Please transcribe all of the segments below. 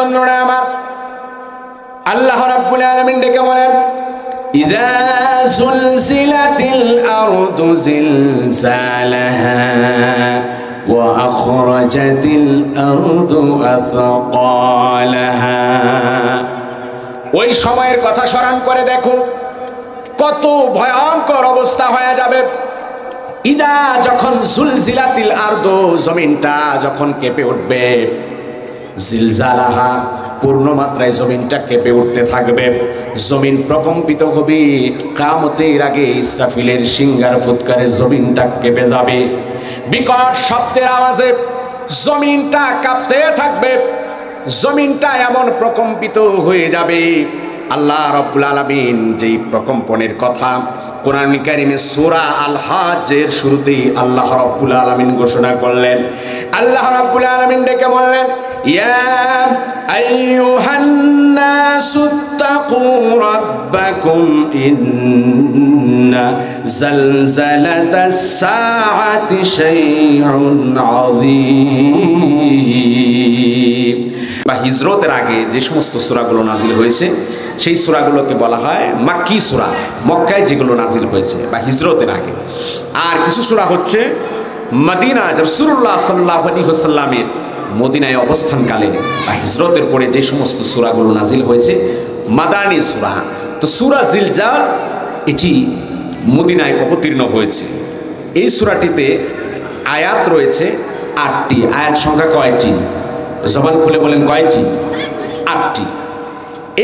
বন্ধুরা আমার, আল্লাহ রাব্বুল আলামিন ডেকে বলেন, ইযা যুলজিলাতিল আরদু জিলজালাহা ওয়া আখরাজাতিল আরদু আথকালাহা। ওই সময়ের কথা স্মরণ করে দেখো, কত ভয়ঙ্কর অবস্থা হয়ে যাবে। ইদা যখন জুলজিলাতিল আরদু, জমিনটা যখন কেঁপে উঠবে, জিলজালাহা পূর্ণ মাত্রায় জমিনটা কেঁপে উঠতে থাকবে, জমিন প্রকম্পিত হবে। কিয়ামতের আগে ইসরাফিলের সিংহার ফুৎকারে জমিনটা কেঁপে যাবে, বিকট শব্দের আওয়াজে জমিনটা কাঁপতে থাকবে, জমিনটা এমন প্রকম্পিত হয়ে যাবে। আল্লাহ রাব্বুল আলামিন যেই প্রকম্পনের কথা কোরআন কারীমে সূরা আল হজ্জের শুরুতেই আল্লাহ রাব্বুল আলামিন ঘোষণা করলেন, আল্লাহ রাব্বুল আলামিন ডেকে বললেন, ইয়া আইয়ুহান নাসুত্তাকু রাব্বাকুম ইন্না জালজালাতাস সাআতি শাইউন আযীম। বা হিজরতের আগে যে সমস্ত সূরাগুলো নাজিল হয়েছে সেই সূরাগুলোকে বলা হয় মাক্কি সূরা, মক্কায় যেগুলো নাজিল হয়েছে বা হিজরতের আগে। আর কিছু সূরা হচ্ছে মদিনা, রাসূলুল্লাহ সাল্লাল্লাহু আলাইহি ওয়াসাল্লামের মদিনায় অবস্থানকালে বা হিজরতের পরে যে সমস্ত সূরাগুলো নাজিল হয়েছে মাদানী সূরা। তো সূরা জিলজাল এটি মদিনায় অবতীর্ণ হয়েছে। এই সূরাটিতে আয়াত রয়েছে ৮টি। আয়াত সংখ্যা কয়টি? জবান খুলে বলেন কয়টি? ৮টি।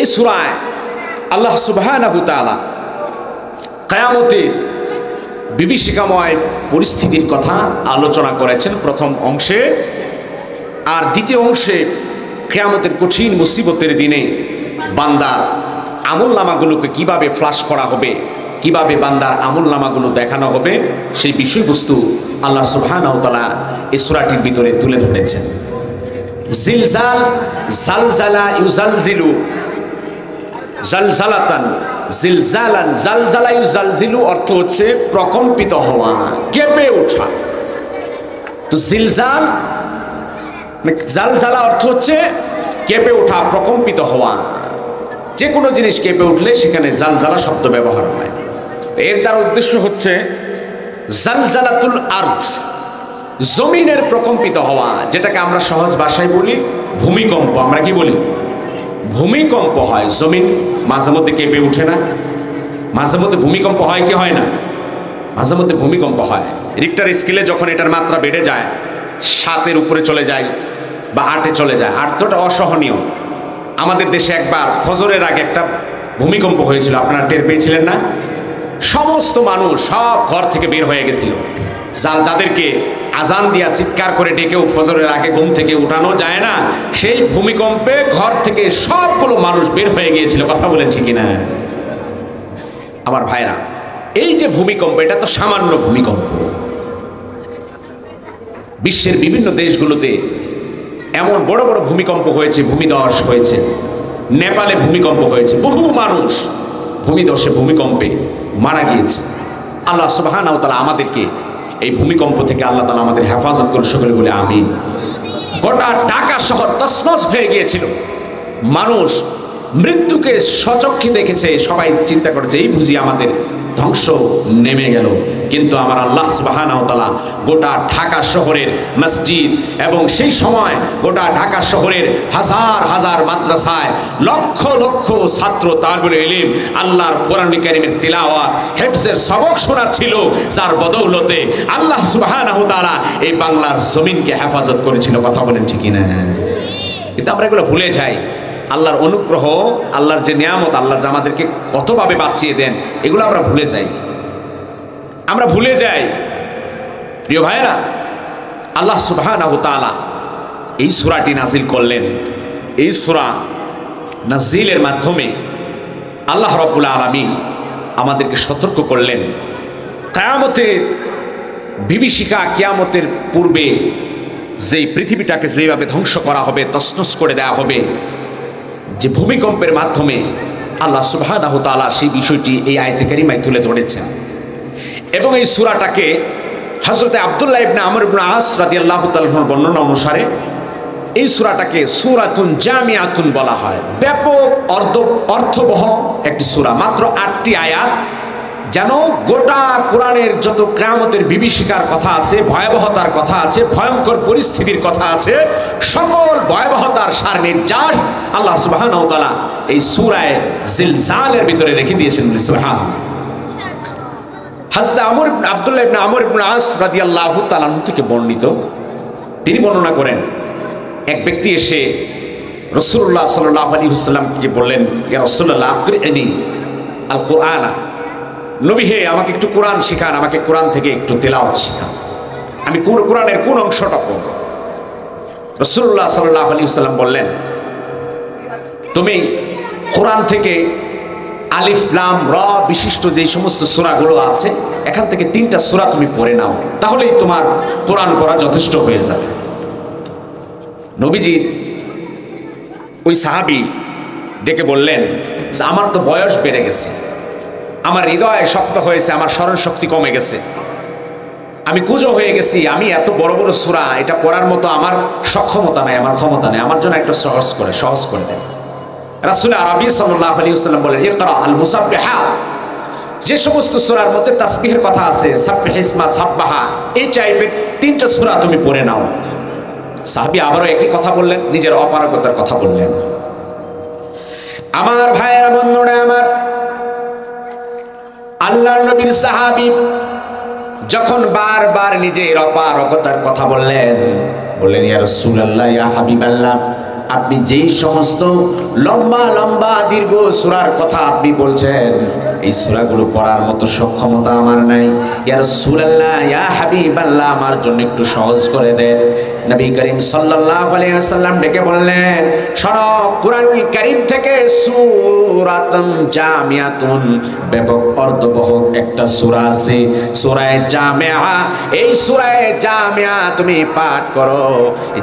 এই সূরায় আল্লাহ সুবহানাহু তাআলা কিয়ামতের বিভীষিকাময় পরিস্থিতির কথা আলোচনা করেছেন প্রথম অংশে, আর দ্বিতীয় অংশে কিয়ামতের কঠিন মুসিবতের দিনে বান্দার আমলনামাগুলোকে কিভাবে ফ্লাশ করা হবে, কিভাবে বান্দার আমলনামাগুলো দেখানো হবে, সেই বিষয়বস্তু আল্লাহ সুবহানাহু তাআলা এই সূরাটির ভিতরে তুলে ধরেছেন। জিলজাল, জালজালা ইউজালজিলু, জালজালাতান, জিলজালান, জালজালা ইউজালজিলু অর্থ হচ্ছে প্রকম্পিত হওয়া, কেঁপে ওঠা। তো জিলজাল, জালজালা অর্থ হচ্ছে কেঁপে ওঠা, প্রকম্পিত হওয়া। যে কোনো জিনিস কেঁপে উঠলে সেখানে জালজালা শব্দ ব্যবহার হয়। এর দ্বারা উদ্দেশ্য হচ্ছে জালজালাতুল আরদ, জমিনের প্রকম্পিত হওয়া, যেটাকে আমরা সহজ ভাষায় বলি ভূমিকম্প। আমরা কি বলি? ভূমিকম্প হয়। জমিন মাঝে মধ্যে কেঁপে উঠে না? মাঝে মধ্যে ভূমিকম্প হয় কি হয় না? মাঝে মধ্যে ভূমিকম্প হয়। রিক্টার স্কেলে যখন এটার মাত্রা বেড়ে যায়, ৭-এর উপরে চলে যায় বা ৮-এ চলে যায়, ৮ তো অসহনীয়। আমাদের দেশে একবার ফজরের আগে একটা ভূমিকম্প হয়েছিল, আপনারা টের পেয়েছিলেন না? সমস্ত মানুষ সব ঘর থেকে বের হয়ে গেছিল। যাদেরকে আজান দিয়া চিৎকার করে ডেকেও ফজরের আগে ঘুম থেকে উঠানো যায় না, সেই ভূমিকম্পে ঘর থেকে সবগুলো মানুষ বের হয়ে গিয়েছিল। কথা বলেন ঠিকই না? আমার ভাইরা, এই যে ভূমিকম্প, এটা তো সামান্য ভূমিকম্প। বিশ্বের বিভিন্ন দেশগুলোতে এমন বড় বড় ভূমিকম্প হয়েছে, ভূমিধস হয়েছে। নেপালে ভূমিকম্প হয়েছে, বহু মানুষ ভূমিধসে, ভূমিকম্পে মারা গিয়েছে। আল্লাহ সুবহানাহু ওয়া তাআলা আমাদেরকে এই ভূমিকম্প থেকে আল্লাহ তাআলা আমাদের হেফাজত করে, সকলে বলে আমিন। গোটা ঢাকা শহর তছনছ হয়ে গিয়েছিল, মানুষ মৃত্যুকে স্বচক্ষে দেখেছে, সবাই চিন্তা করেছে এই বুঝি আমাদের ধ্বংস নেমে গেল। কিন্তু আমার আল্লাহ সুবহানাহু ওয়া তাআলা গোটা ঢাকা শহরের মসজিদ এবং সেই সময় গোটা ঢাকা শহরের হাজার হাজার মাদ্রাসায় লক্ষ লক্ষ ছাত্র তালিবুল ইলম আল্লাহর কোরআন কারীমের তিলাওয়াত হিফজের সবক শোনাচ্ছিল, যার বদৌলতে আল্লাহ সুবহানাহু ওয়া তাআলা এই বাংলার জমিনকে হেফাজত করেছিল। কথা বলেন ঠিক না? কিন্তু আমরা এগুলো ভুলে যাই। আল্লাহর অনুগ্রহ, আল্লাহর যে নিয়ামত, আল্লাহ যে আমাদেরকে কতভাবে বাঁচিয়ে দেন, এগুলো আমরা ভুলে যাই। আমরা ভুলে যাই। প্রিয় ভাইরা, আল্লাহ সুবহানাহু ওয়া তাআলা এই সূরাটি নাজিল করলেন। এই সূরা নাজিলের মাধ্যমে আল্লাহ রাব্বুল আলামিন আমাদেরকে সতর্ক করলেন, কিয়ামতের বিভীষিকা, কিয়ামতের পূর্বে যেই পৃথিবীটাকে যেভাবে ধ্বংস করা হবে, তছনছ করে দেওয়া হবে, যে ভূমিকম্পের মাধ্যমে আল্লাহ সুবহানাহু ওয়া তাআলা সেই বিষয়টি এই আয়াতে কারিমায় তুলে ধরেছেন। এবং এই সূরাটাকে হযরতে আব্দুল্লাহ ইবনে আমর ইবনে আস রাদিয়াল্লাহু তাআলার বর্ণনা অনুসারে এই সূরাটাকে সূরাতুন জামিআতুন বলা হয়। ব্যাপক অর্থবহ একটি সূরা, মাত্র 8টি আয়াত, যেন গোটা কোরআনের যত কিয়ামতের বিভীষিকার কথা আছে, ভয়াবহতার কথা আছে, ভয়ঙ্কর পরিস্থিতির কথা আছে, সকল ভয়াবহতার সার নির্যাস আল্লাহ সুবহানাহু ওয়া তাআলা এই সূরায়ে জিলজালের ভিতরে রেখে দিয়েছেন। সুবহানাল্লাহ। হযরত আব্দুল্লাহ ইবনে আমর ইবনে আস রাদিয়াল্লাহু তাআলা থেকে বর্ণিত, তিনি বর্ণনা করেন, এক ব্যক্তি এসে রাসূলুল্লাহ সাল্লাল্লাহু আলাইহি ওয়াসাল্লামকে বললেন, ইয়া রাসূলুল্লাহ আকরিনি আল কুরআনা, নবী হে আমাকে একটু কোরআন শেখান, আমাকে কোরআন থেকে একটু তেলাওয়াত শেখান, আমি কোরআনের কোন অংশটা পড়ব। রাসূলুল্লাহ সাল্লাল্লাহু আলাইহি ওয়াসাল্লাম বললেন, তুমি কোরআন থেকে আলিফ লাম র বিশিষ্ট যে সমস্ত সূরাগুলো আছে, এখান থেকে 3টা সূরা তুমি পড়ে নাও, তাহলেই তোমার কোরআন পড়া যথেষ্ট হয়ে যাবে। নবীজির ওই সাহাবী ডেকে বললেন, আমার তো বয়স বেড়ে গেছে, আমার হৃদয় শক্ত হয়েছে, আমার স্মরণ শক্তি কমে গেছে, আমি কুঁজো হয়ে গেছি, আমি এত বড় বড় সূরা এটা পড়ার মতো আমার সক্ষমতা নাই, আমার ক্ষমতা নেই, আমার জন্য একটা সহজ করে দেন। রাসূল আরবী সাল্লাল্লাহু আলাইহি ওয়াসাল্লাম বলেন, ইকরা আল মুসাব্বিহাত, যে সমস্ত সূরার মধ্যে তাসবিহের কথা আছে, সাব্বিহ ইসমা সাব্বাহা, এই টাইপের 3টা সূরা তুমি পড়ে নাও। সাহাবী আবারও একই কথা বললেন, নিজের অপারগতার কথা বললেন। আমার ভাইয়েরা, বন্ধুরা আমার, আল্লাহর নবীর সাহাবী যখন বারবার নিজের অপারগতার কথা বললেন, ইয়া রাসূলুল্লাহ, ইয়া হাবিবাল্লাহ, আপনি যেই সমস্ত লম্বা লম্বা দীর্ঘ সূরার কথা আপনি বলছেন, এই সূরাগুলো পড়ার মতো সক্ষমতা আমার নাই। ইয়া রাসূলুল্লাহ, ইয়া হাবিবাল্লাহ, আমার জন্য একটু সহজ করে দেন। নবী করিম সাল্লাল্লাহু আলাইহি ওয়াসাল্লাম ডেকে বললেন, শোনো, কুরআনুল কারীম থেকে সূরাতুন জামিআতুন, ব্যাপক অর্থবহ একটা সূরা আছে, সূরায়ে জামিআ। এই সূরায়ে জামিআ তুমি পাঠ করো,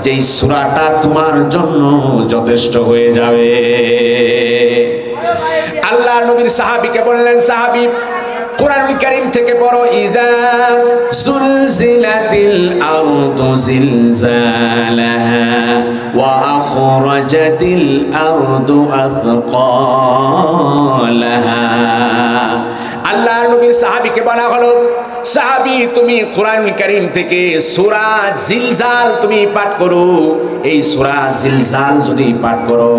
যেই সূরাটা তোমার জন্য যথেষ্ট হয়ে যাবে। আল্লাহ নবীর সাহাবীকে বললেন, সাহাবী কুরআনুল কারীম থেকে পড়ো, ইযা যুলজিলাতিল আরদু জিলজালাহা ওয়া আখরাজাতিল আরদু আথকালাহা। আল্লাহ নবীর সাহাবীকে বলা হলো, সাহাবী তুমি কুরআনুল কারীম থেকে সূরা জিলজাল তুমি পাঠ করো। এই সূরা জিলজাল যদি পাঠ করো,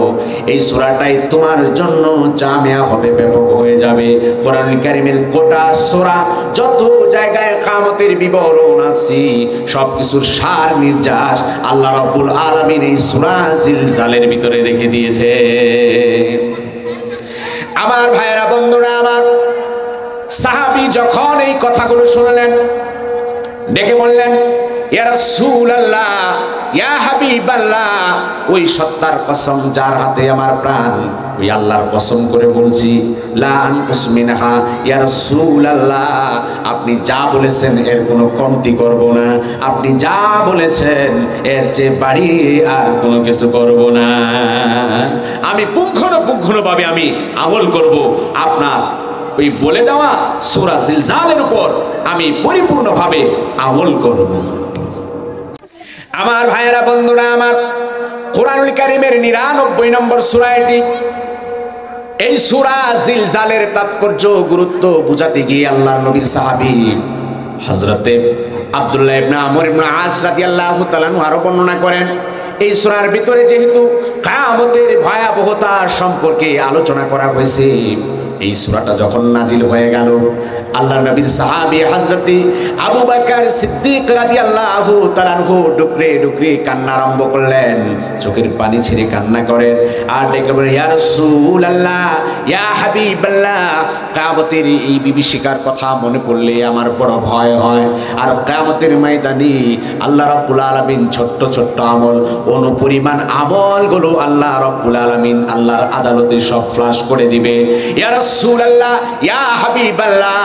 এই সূরাটাই তোমার জন্য জামিয়া হবে, ব্যাপক হয়ে যাবে। কুরআনুল কারীমের গোটা সূরা যত জায়গায় কিয়ামতের বিবরণ আছে, সবকিছুর সার নির্যাস আল্লাহ রাব্বুল আলামিন এই সূরা জিলজালের ভিতরে রেখে দিয়েছে। আমার ভাইয়েরা, বন্ধুরা আমার, সাহাবী যখন এই কথাগুলো শুনলেন, ডেকে বললেন, ইয়া রাসূলুল্লাহ, ইয়া হাবিবাল্লাহ, ওই সত্তার কসম যার হাতে আমার প্রাণ, ওই আল্লাহর কসম করে বলছি, লা আনকুস মিনহা, ইয়া রাসূলুল্লাহ, আপনি যা বলেছেন এর কোনো কমতি করব না, আপনি যা বলেছেন এর চেয়ে বাড়িয়ে আর কোনো কিছু করব না, আমি পুঙ্খানুপুঙ্খভাবে আমি আমল করব, আপনার ওই বলে দেওয়া সূরা জিলজালের উপর আমি পরিপূর্ণভাবে আমল করব। আমার ভাইয়েরা, বন্ধুরা আমার, কুরআনুল কারীমের 99 নম্বর সূরা এটি। এই সূরা জিলজালের তাৎপর্য গুরুত্ব বুঝাতে গিয়ে আল্লাহর নবীর সাহাবী হযরতে আব্দুল্লাহ ইবনে আমর ইবনে আস রাদিয়াল্লাহু তাআলা আরো বর্ণনা করেন, এই সূরার ভিতরে যেহেতু কিয়ামতের ভয়াবহতা সম্পর্কে আলোচনা করা হয়েছে, এই সূরাটা যখন নাজিল হয়ে গেল, আল্লাহর নবীর সাহাবী হযরতে আবু বকর সিদ্দিক রাদিয়াল্লাহু তাআলা আনহু ডুকরে ডুকরে কান্না আরম্ভ করলেন, চোখের পানি ছেড়ে কান্না করেন, আর ডেকে বলেন, ইয়া রাসূলুল্লাহ, ইয়া হাবিবাল্লাহ, কিয়ামতের এই বিভীষিকার কথা মনে পড়লে আমার বড় ভয় হয়। আর কিয়ামতের ময়দানে আল্লাহ রাব্বুল আলামিন ছোট্ট ছোট্ট আমল, অনুপরিমাণ আমলগুলো আল্লাহ রাব্বুল আলামিন আল্লাহর আদালতে সব ফ্লাশ করে দিবে। ইয়া রাসূলুল্লাহ, ইয়া হাবিবাল্লাহ,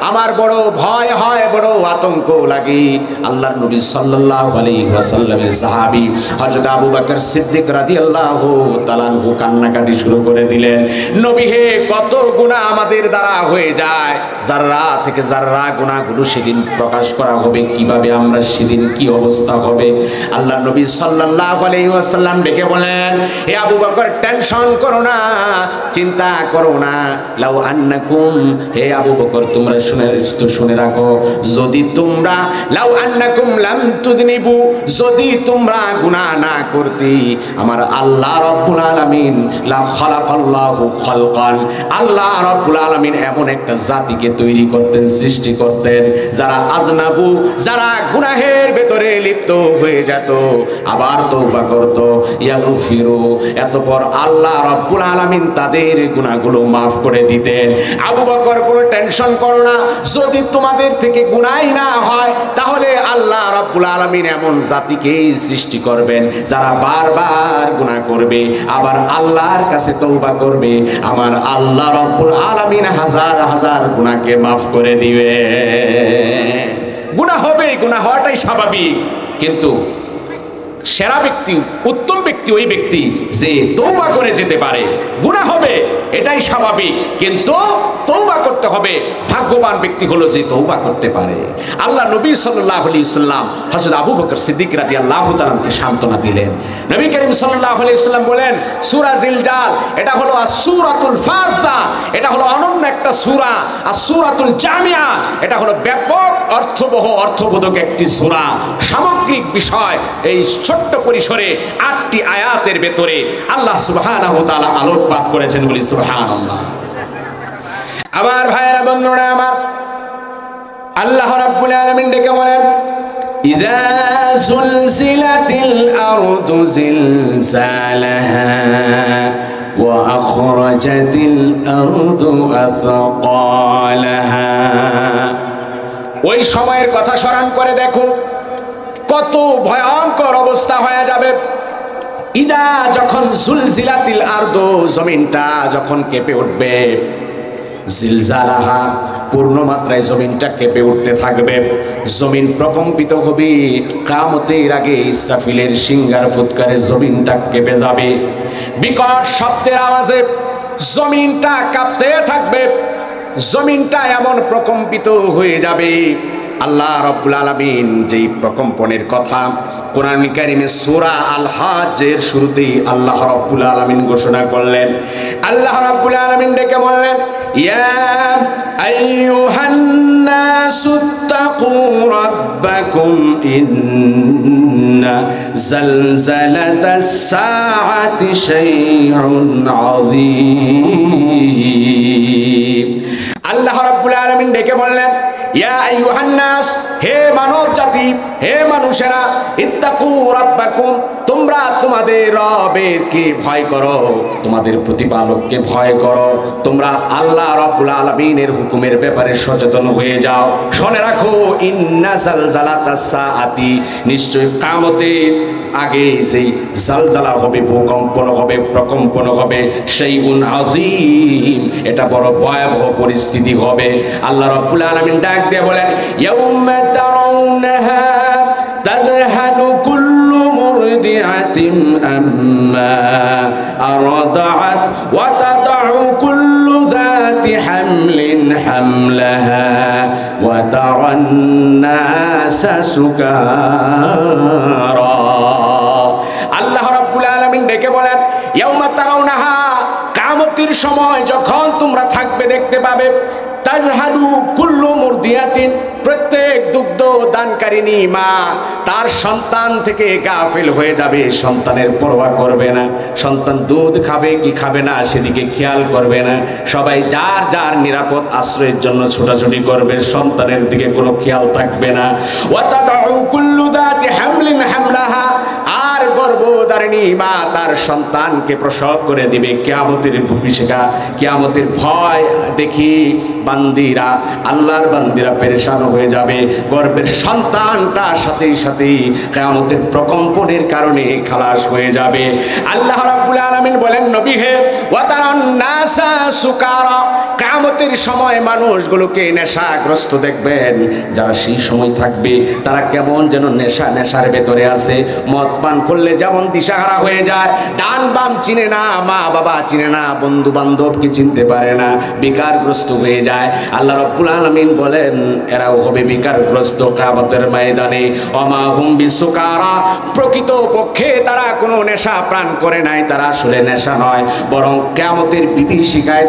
আমার বড় ভয় হয়, বড় আতঙ্ক লাগে। আল্লাহর নবী সাল্লাল্লাহু আলাইহি ওয়াসাল্লামের সাহাবী হযরত আবু বকর সিদ্দিক রাদিয়াল্লাহু তাআলা আনহু কান্নাকাটি শুরু করে দিলেন। নবী হে, কত গুনাহ আমাদের দ্বারা হয়ে যায়, যাররা থেকে যাররা গুনাহগুলো সেদিন প্রকাশ করা হবে, কিভাবে আমরা সেদিন কি অবস্থা হবে। আল্লাহর নবী সাল্লাল্লাহু আলাইহি ওয়াসাল্লাম ডেকে বলেন, হে আবু বকর, টেনশন করো না, চিন্তা করো না। লাউ আন্নাকুম, হে আবু বকর, তোমরা শুনে রাখো, যদি তোমরা লাউ আন্নাকুম লাম তুযনিবু, যদি তোমরা গুনাহ না করতে, আমার আল্লাহ রাব্বুল আলামিন লা খালাকাল্লাহু খালকান, আল্লাহ রাব্বুল আলামিন এমন একটা জাতিকে তৈরি করতেন, সৃষ্টি করতেন, যারা আযনাবু, যারা গুনাহের ভেতরে লিপ্ত হয়ে যেত, আবার তওবা করত, ইয়াগফিরু, এতপর আল্লাহ রাব্বুল আলামিন তাদের গুনাহগুলো মাফ করে দিতেন। আবু বকর, কোনো টেনশন করো না, যদি তোমাদের থেকে গুনাহই না হয়, তাহলে আল্লাহ রাব্বুল আলামিন এমন জাতিকে সৃষ্টি করবেন যারা বারবার গুনাহ করবে, আবার আল্লাহর কাছে তওবা করবে, আমার আল্লাহ রাব্বুল আলামিন হাজার হাজার গুনাহকে মাফ করে দিবে। গুনাহ হবে, গুনাহ হওয়াটাই স্বাভাবিক, কিন্তু সেরা ব্যক্তি, উত্তম ব্যক্তি ওই ব্যক্তি যে তওবা করে যেতে পারে। গুনাহ হবে, এটাই স্বাভাবিক, কিন্তু তওবা করতে হবে। ভাগ্যবান ব্যক্তি হলো যে তওবা করতে পারে। আল্লাহ নবী সাল্লাল্লাহু আলাইহি ওয়াসাল্লাম হযরত আবু বকর সিদ্দিক রাদিয়াল্লাহু তাআলাকে সান্ত্বনা দিলেন। নবী করিম সাল্লাল্লাহু আলাইহি ওয়াসাল্লাম বলেন, সূরা জিলজাল, এটা হলো সূরাতুল ফাতিহা, এটা হলো অনন্য একটা সূরা। আর সূরাতুল জামিয়া, এটা হলো ব্যাপক অর্থবহ, অর্থবোধক একটি সূরা। সামগ্রিক বিষয় এই ছোট্ট পরিসরে 8টি আয়াতের ভেতরে আল্লাহ সুবহানাহু ওয়া তাআলা আলোকপাত করেছেন, বলি সুবহানাল্লাহ। আমার ভাইয়েরা, বন্ধুরা আমার, আল্লাহ রাব্বুল আলামিন ডেকে বলেন, ইযা যুলজিলাতিল আরদু জিলজালাহা ওয়া আখরাজাতিল আরদু আথকালাহা। ওই সময়ের কথা স্মরণ করে দেখো, কত ভয়ঙ্কর অবস্থা হয়ে যাবে। ইদা, যখন জুলজিলাতিল আরদু, জমিনটা যখন কেঁপে উঠবে, জিলজালাহা, পূর্ণ মাত্রায় জমিনটা কেঁপে উঠতে থাকবে, জমিন প্রকম্পিত হবে। কিয়ামতের আগে ইসরাফিলের সিংহার ফুৎকারে জমিনটা কেঁপে যাবে। বিকট শব্দের আওয়াজে জমিনটা কাঁপতে থাকবে, জমিনটা এমন প্রকম্পিত হয়ে যাবে। আল্লাহ রাব্বুল আলামিন যেই প্রকম্পনের কথা কোরআন কারীমে সূরা আল হজ্জের শুরুতেই আল্লাহ রাব্বুল আলামিন ঘোষণা করলেন, আল্লাহ রাব্বুল আলামিন ডেকে বললেন, ইয়া আইয়ুহান নাসুত্তাকু রাব্বাকুম ইন্না জালজালাতাস সাআতি শাইউন আযীম। আল্লাহ রাব্বুল আলামিন ডেকে বললেন, ইয়া আইয়ুহান নাস, হে মানব জাতি, হে মানুষেরা, ইত্তাকু রাব্বাকুম, তোমরা তোমাদের রবেরকে ভয় করো, তোমাদের প্রতিপালককে ভয় করো। তোমরা আল্লাহ রাব্বুল আলামিনের হুকুমের ব্যাপারে সচেতন হয়ে যাও। শুনে রাখো, ইন্না জালজালাতাস সাআতি, নিশ্চয় কিয়ামতের আগে যেই জালজালা হবে, ভূকম্পন হবে, প্রকম্পন হবে, শাইউন আযীম, এটা বড় ভয়াবহ পরিস্থিতি হবে। আল্লাহ রাব্বুল আলামিন ডাক দিয়ে বলেন, ইয়াউমা তারাউনাহা তাযহালু কুল্লু মুরদিআতিন আম্মা আরদাআত ওয়া তাদাউ কুল্লু যাতি হামলিন হামলাহা ওয়া তারান নাসা সুকারা। আল্লাহ রাব্বুল আলামিন ডেকে বলেন, ইয়াউমা তারাউনাহা, কিয়ামতের সময় যখন তোমরা থাকবে, দেখতে পাবে, তাজহাদু কুল্লু মুরদিয়াতিন, প্রত্যেক দুগ্ধ দানকারিনী মা তার সন্তান থেকে গাফিল হয়ে যাবে, সন্তানের পরোয়া করবে না, সন্তান দুধ খাবে কি খাবে না সেদিকে খেয়াল করবে না, সবাই যার যার নিরাপদ আশ্রয়ের জন্য ছোটাছুটি করবে, সন্তানের দিকে কোনো খেয়াল থাকবে না। ওয়া তাদাউ কুল্লু যাতি হামলিন হামলাহা, আর গর্ভধারিণী মা তার সন্তানকে প্রসব করে দিবে। কিয়ামতের ভূমিকা, কিয়ামতের ভয় দেখি বান্দিরা, আল্লাহর বান্দিরা পেরেশান হয়ে যাবে। গর্ভের সন্তানটা সাথে সাথেই কিয়ামতের প্রকম্পনের কারণে খালাস হয়ে যাবে। আল্লাহ রাব্বুল আলামিন বলেন, নবী হে, ওয়া তারান নাস নাসা সুকারা, কিয়ামতের সময় মানুষগুলোকে নেশাগ্রস্ত দেখবেন। যারা সেই সময় থাকবে তারা কেমন যেন নেশার ভেতরে আছে। মদ পান করলে যেমন দিশাহারা হয়ে যায়, ডান বাম চিনে না, মা বাবা চিনে না, বন্ধু বান্ধবকে চিনতে পারে না, বিকারগ্রস্ত হয়ে যায়। আল্লাহ রাব্বুল আলামিন বলেন এরাও হবে বিকারগ্রস্ত কিয়ামতের ময়দানে। ওমা হুম বিসুকারা, প্রকৃত পক্ষে তারা কোনো নেশা প্রাণ করে নাই, তারা আসলে নেশা নয়, বরং কিয়ামতের বিভীষিকায়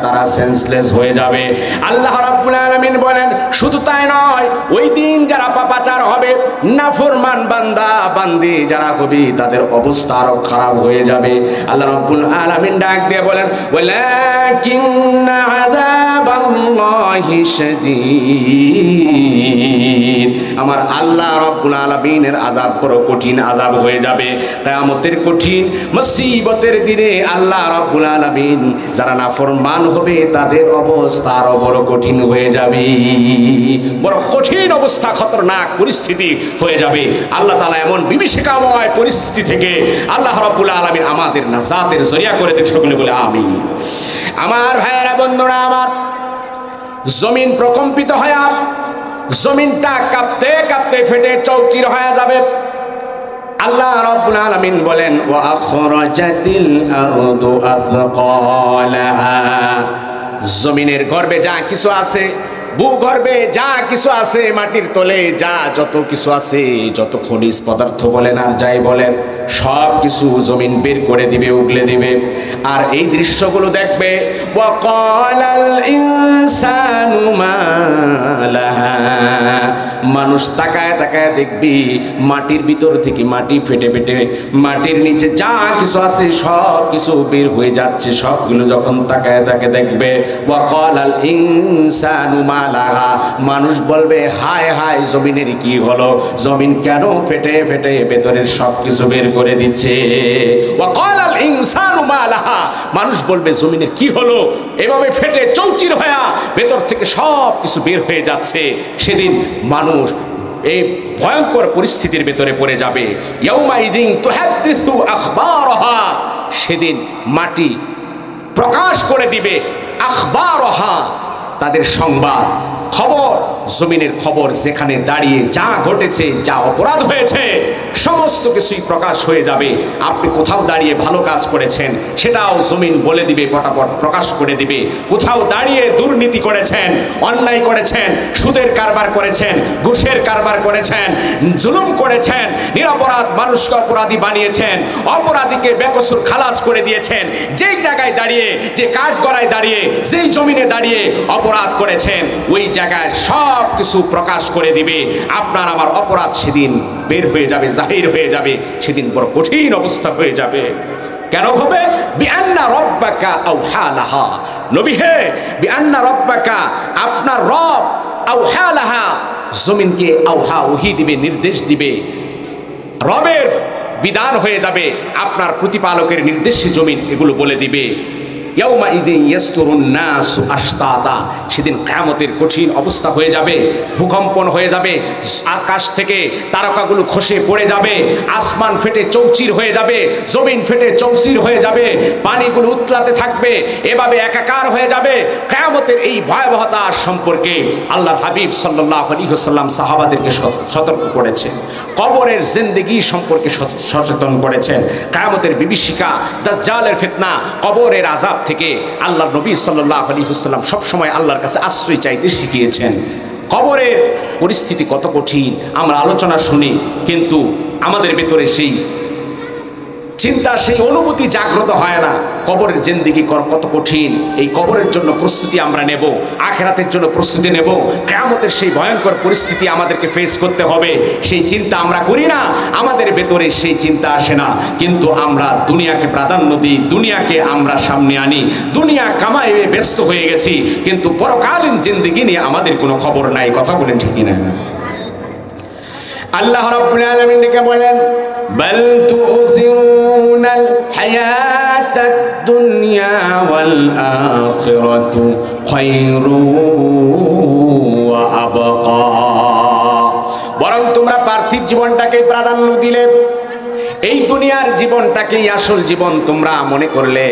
তারা সেন্সলেস হয়ে যাবে। আল্লাহ রাব্বুল আলামিন বলেন শুধু তাই নয়, ওই দিন যারা পাপাচার হবে, নাফরমান বান্দা বান্দি যারা হবে, তাদের অবস্থা আরো খারাপ হয়ে যাবে। আল্লাহ রাব্বুল আলামিন ডাক দিয়ে বলেন ওয়ালাকিন্না আযাবাল্লাহি শাদীদ, আমার আল্লাহ রাব্বুল আলামিনের আযাব বড় কঠিন আযাব হয়ে যাবে। কিয়ামতের কঠিন মুসিবতের দিনে আল্লাহ রাব্বুল আলামিন যারা নাফরমান হবে তাদের অবস্থা আরো বড় কঠিন হয়ে যাবে। বড় কঠিন অবস্থা, খতরনাক পরিস্থিতি হয়ে যাবে। আল্লাহ তাআলা এমন বিভীষিকাময় পরিস্থিতি থেকে আল্লাহ রাব্বুল আলামিন আমাদের নাজাতের জরিয়া করে দেন। সকলে বলে আমিন। আমার ভাইয়েরা, বন্ধুরা আমার, জমিন প্রকম্পিত হয়ে জমিনটা কাঁপতে কাঁপতে ফেটে চৌচির হয়ে যাবে। আল্লাহ রাব্বুল আলামিন বলেন ওয়া আখরাজাতিল আরদু আথকালাহা, জমিনের গর্ভে যা কিছু আছে, ভূগর্ভে যা কিছু আছে, মাটির তলে যা যত কিছু আছে, যত খনিজ পদার্থ বলেন আর যাই বলেন, সব কিছু জমিন বের করে দিবে, উগলে দিবে। আর এই দৃশ্যগুলো দেখবে ওয়া ক্বালাল ইনসানু মা লাহা, মানুষ তাকায় তাকায় দেখবি মাটির ভিতর থেকে মাটি ফেটে ফেটে মাটির নিচে যা কিছু আছে সব কিছু বের হয়ে যাচ্ছে। সবগুলো যখন তাকায় তাকে দেখবে ওয়া ক্বালাল ইনসানু মা লাহা, মানুষ বলবে হায় হায় জমিনের কি হলো, জমিন কেন ফেটে ফেটে ভেতরের সব কিছু বের করে দিচ্ছে। ওয়া ক্বালাল ইনসানু মা লাহা, মানুষ বলবে জমিনের কি হলো, এভাবে ফেটে চৌচির হয়ে ভেতর থেকে সব কিছু বের হয়ে যাচ্ছে। সেদিন মানুষ এই ভয়ঙ্কর পরিস্থিতির ভেতরে পড়ে যাবে। ইয়াউমাইদিন তুহাদ্দিসু আখবারহা, সেদিন মাটি প্রকাশ করে দিবে আখবারহা, তাদের সংবাদ, খবর, জমিনের খবর, যেখানে দাঁড়িয়ে যা ঘটেছে, যা অপরাধ হয়েছে, সমস্ত কিছুই প্রকাশ হয়ে যাবে। আপনি কোথাও দাঁড়িয়ে ভালো কাজ করেছেন সেটাও জমিন বলে দিবে, পটাপট প্রকাশ করে দিবে। কোথাও দাঁড়িয়ে দুর্নীতি করেছেন, অন্যায় করেছেন, সুদের কারবার করেছেন, ঘুষের কারবার করেছেন, জুলুম করেছেন, নিরপরাধ মানুষকে অপরাধী বানিয়েছেন, অপরাধীকে বেকসুর খালাস করে দিয়েছেন, যেই জায়গায় দাঁড়িয়ে, যে কাঠগড়ায় দাঁড়িয়ে, যেই জমিনে দাঁড়িয়ে অপরাধ করেছেন, ওই জায়গায় সব কিছু প্রকাশ করে দিবে। আপনার আমার অপরাধ সেদিন বের হয়ে যাবে, জাহির হয়ে যাবে। সেদিন বড় কঠিন অবস্থা হয়ে যাবে। কেন হবে? বিআন্না রাব্বাকা আওহা লাহা, নবী হে, বিআন্না রাব্বাকা, আপনার রব, আওহা লাহা, জমিনকে আওহা, ওহী দিবে, নির্দেশ দিবে। রবের বিধান হয়ে যাবে, আপনার প্রতিপালকের নির্দেশে জমিন এগুলো বলে দিবে। ইয়াউমাইদিন ইয়াসতুরুন নাসু আশতাতা, সেদিন কিয়ামতের কঠিন অবস্থা হয়ে যাবে, ভূকম্পন হয়ে যাবে, আকাশ থেকে তারকাগুলো খসে পড়ে যাবে, আসমান ফেটে চৌচির হয়ে যাবে, জমিন ফেটে চৌচির হয়ে যাবে, পানিগুলো উতলাতে থাকবে, এভাবে একাকার হয়ে যাবে। কিয়ামতের এই ভয়াবহতা সম্পর্কে আল্লাহর হাবিব সাল্লাল্লাহু আলাইহি ওয়াসাল্লাম সাহাবাদেরকে সতর্ক করেছেন, কবরের জিন্দেগি সম্পর্কে সচেতন করেছেন। কিয়ামতের বিভীষিকা, দাজ্জালের ফিতনা, কবরের আযাব থেকে আল্লাহর নবী সাল্লাল্লাহু আলাইহি ওয়াসাল্লাম সব সময় আল্লাহর কাছে আশ্রয় চাইতে শিখিয়েছেন। কবরের পরিস্থিতি কত কঠিন আমরা আলোচনা শুনি, কিন্তু আমাদের ভেতরে সেই চিন্তা, সেই অনুভূতি জাগ্রত হয় না। কবরের জিন্দেগি কত কঠিন, এই কবরের জন্য প্রস্তুতি আমরা নেব, আখিরাতের জন্য প্রস্তুতি নেব, কিয়ামতের সেই ভয়ঙ্কর পরিস্থিতি আমাদেরকে ফেস করতে হবে, সেই চিন্তা আমরা করি না, আমাদের ভেতরে সেই চিন্তা আসে না। কিন্তু আমরা দুনিয়াকে প্রাধান্য দিই, দুনিয়াকে আমরা সামনে আনি, দুনিয়া কামাইয়ে ব্যস্ত হয়ে গেছি, কিন্তু পরকালীন জিন্দেগি নিয়ে আমাদের কোনো খবর নাই। কথা বলেন ঠিক না? আল্লাহ রাব্বুল আলামিন ডেকে বলেন বাল তুসিরুনাল হায়াতাদ দুনিয়া ওয়াল আখিরাতু খায়রু ওয়া আবকা, বরং তোমরা পার্থিব জীবনটাকে প্রাধান্য দিলে, এই দুনিয়ার জীবনটাকেই আসল জীবন তোমরা মনে করলে,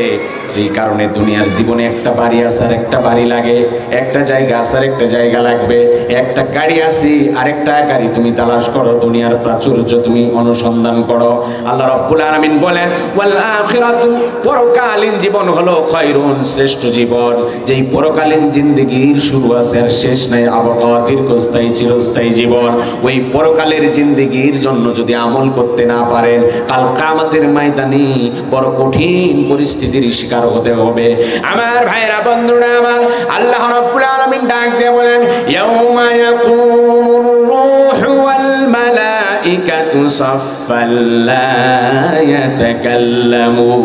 সেই কারণে দুনিয়ার জীবনে একটা বাড়ি আসার একটা বাড়ি লাগে, একটা জায়গা আসার একটা জায়গা লাগবে, একটা গাড়ি আসি আরেকটা গাড়ি তুমি তালাশ করো, দুনিয়ার প্রাচুর্য তুমি অনুসন্ধান করো। আল্লাহ রাব্বুল আলামিন বলেন ওয়াল আখিরাতু, পরকালীন জীবন হলো খায়রুন, শ্রেষ্ঠ জীবন। যেই পরকালীন জিন্দেগির শুরু আছে আর শেষ নাই, আবাকা, দীর্ঘস্থায়ী চিরস্থায়ী জীবন। ওই পরকালের জিন্দেগির জন্য যদি আমল করতে না পারেন, কাল কিয়ামতের ময়দানে বড় কঠিন পরিস্থিতির শিকার হতে হবে। আমার ভাইরা, বন্ধুরা আমার, আল্লাহ রাব্বুল আলামিন ডাক দিয়ে বলেন ইয়াউমা ইয়াকুমুর রূহু ওয়াল মালাইকাতু সাফফান লা ইয়াতাকাল্লামুন।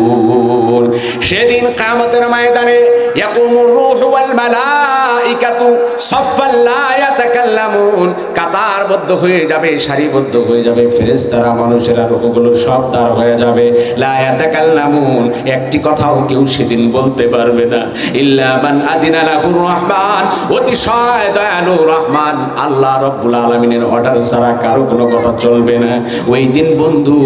সেদিন কিয়ামতের ময়দানে ইয়াকুমুর রূহু ওয়াল মালাইকাতু সাফফান লা ইয়াতাকাল্লামুন, কাতারবদ্ধ হয়ে যাবে, সারিবদ্ধ হয়ে যাবে ফেরেশতারা, মানুষেরা, রূহগুলো সব দাঁড় হয়ে যাবে। লা ইয়াতাকাল্লামুন, একটি কথাও কেউ সেদিন বলতে পারবে না। ইল্লা মান আদিনা লাহুর রহমান, অতিশয় দয়ালু রহমান আল্লাহ রাব্বুল আলামিনের অর্ডার ছাড়া কারো কোনো কথা চলবে না। ওই দিন বন্ধু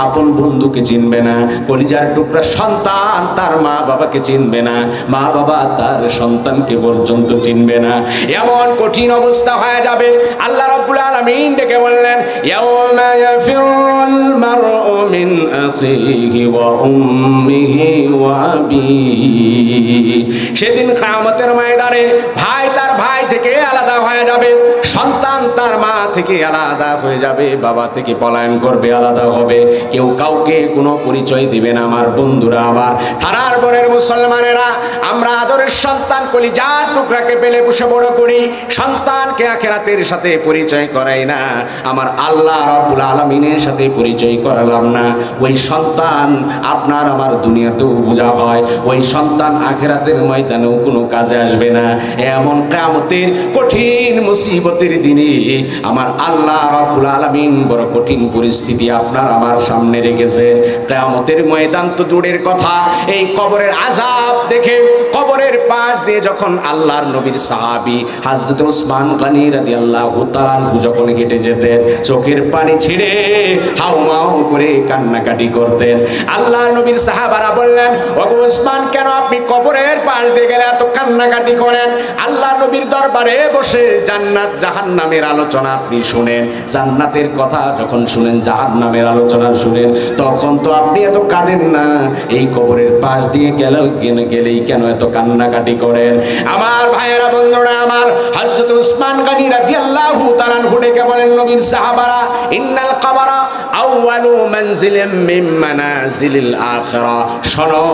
আপন বন্ধুকে চিনবে না, কলিজার টুকরা সন্তান তার মা বাবাকে চিনবে না, মা বাবা তার সন্তানকে পর্যন্ত চিনবে না। এমন কঠিন অবস্থা হয়ে যাবে। আল্লাহ রাব্বুল আলামিন ডেকে বললেন ইয়াউমা ইয়াফিরুল মারউ মিন আখিহি ওয়া উম্মিহি ওয়া আবিহি। সেদিন কিয়ামতের ময়দানে ভাই তার ভাই থেকে আলাদা হয়ে যাবে, সন্তান তার মা থেকে আলাদা হয়ে যাবে, বাবা থেকে পলায়ন করবে, আলাদা হবে, কেউ কাউকে কোনো পরিচয় দিবে না। আমার বন্ধুরা, আমার থানার পরের মুসলমানেরা, আমরা আদরের সন্তান কলিজার টুকরাকে পেলে বসে বড় করি, সন্তানকে আখিরাতের সাথে পরিচয় করাই না, আমার আল্লাহ রাব্বুল আলামিনের সাথে পরিচয় করালাম না। ওই সন্তান আপনার আমার দুনিয়াতেও বোঝা হয়, ওই সন্তান আখিরাতের ময়দানেও কোনো কাজে আসবে না। এমন কিয়ামতের কঠিন মুসিবতের দিনে আমার আল্লাহ রাব্বুল আলামিন বড় কঠিন পরিস্থিতি আপনার আমার সামনে রেখেছেন। কিয়ামতের ময়দান তো দূরের কথা, এই কবরের আযাব দেখে কবরের পাশ দিয়ে যখন আল্লাহর নবীর সাহাবী হযরত ওসমান গনি রাদিয়াল্লাহু তাআলা আনহু যখন হেঁটে যেতেন, চোখের পানি ছিঁড়ে হাউমাউ করে কান্নাকাটি করতেন। আল্লাহর নবীর সাহাবারা বললেন ওগো ওসমান, কেন আপনি কবরের পাশ দিয়ে গেলে এত কান্নাকাটি করেন? আল্লাহর নবীর দরবারে বসে জান্নাত জাহান্নামের আলোচনা আপনি শুনেন, জান্নাতের কথা যখন শুনেন, জাহান্নামের আলোচনা শুনেন, তখন তো আপনি এত কাঁদেন না। এই কবরের পাশ দিয়ে গেলেই কেন এত কান্নাকাটি করেন? আমার ভাইয়েরা, বন্ধুরা আমার, হযরত ওসমান গনি রাদিয়াল্লাহু তাআলা আনহু ডেকে বলেন নবীর সাহাবারা ইন্নাল কবরা আউয়ালু মানজিলিম মিন মানাজিলিল আখিরা। শোনো,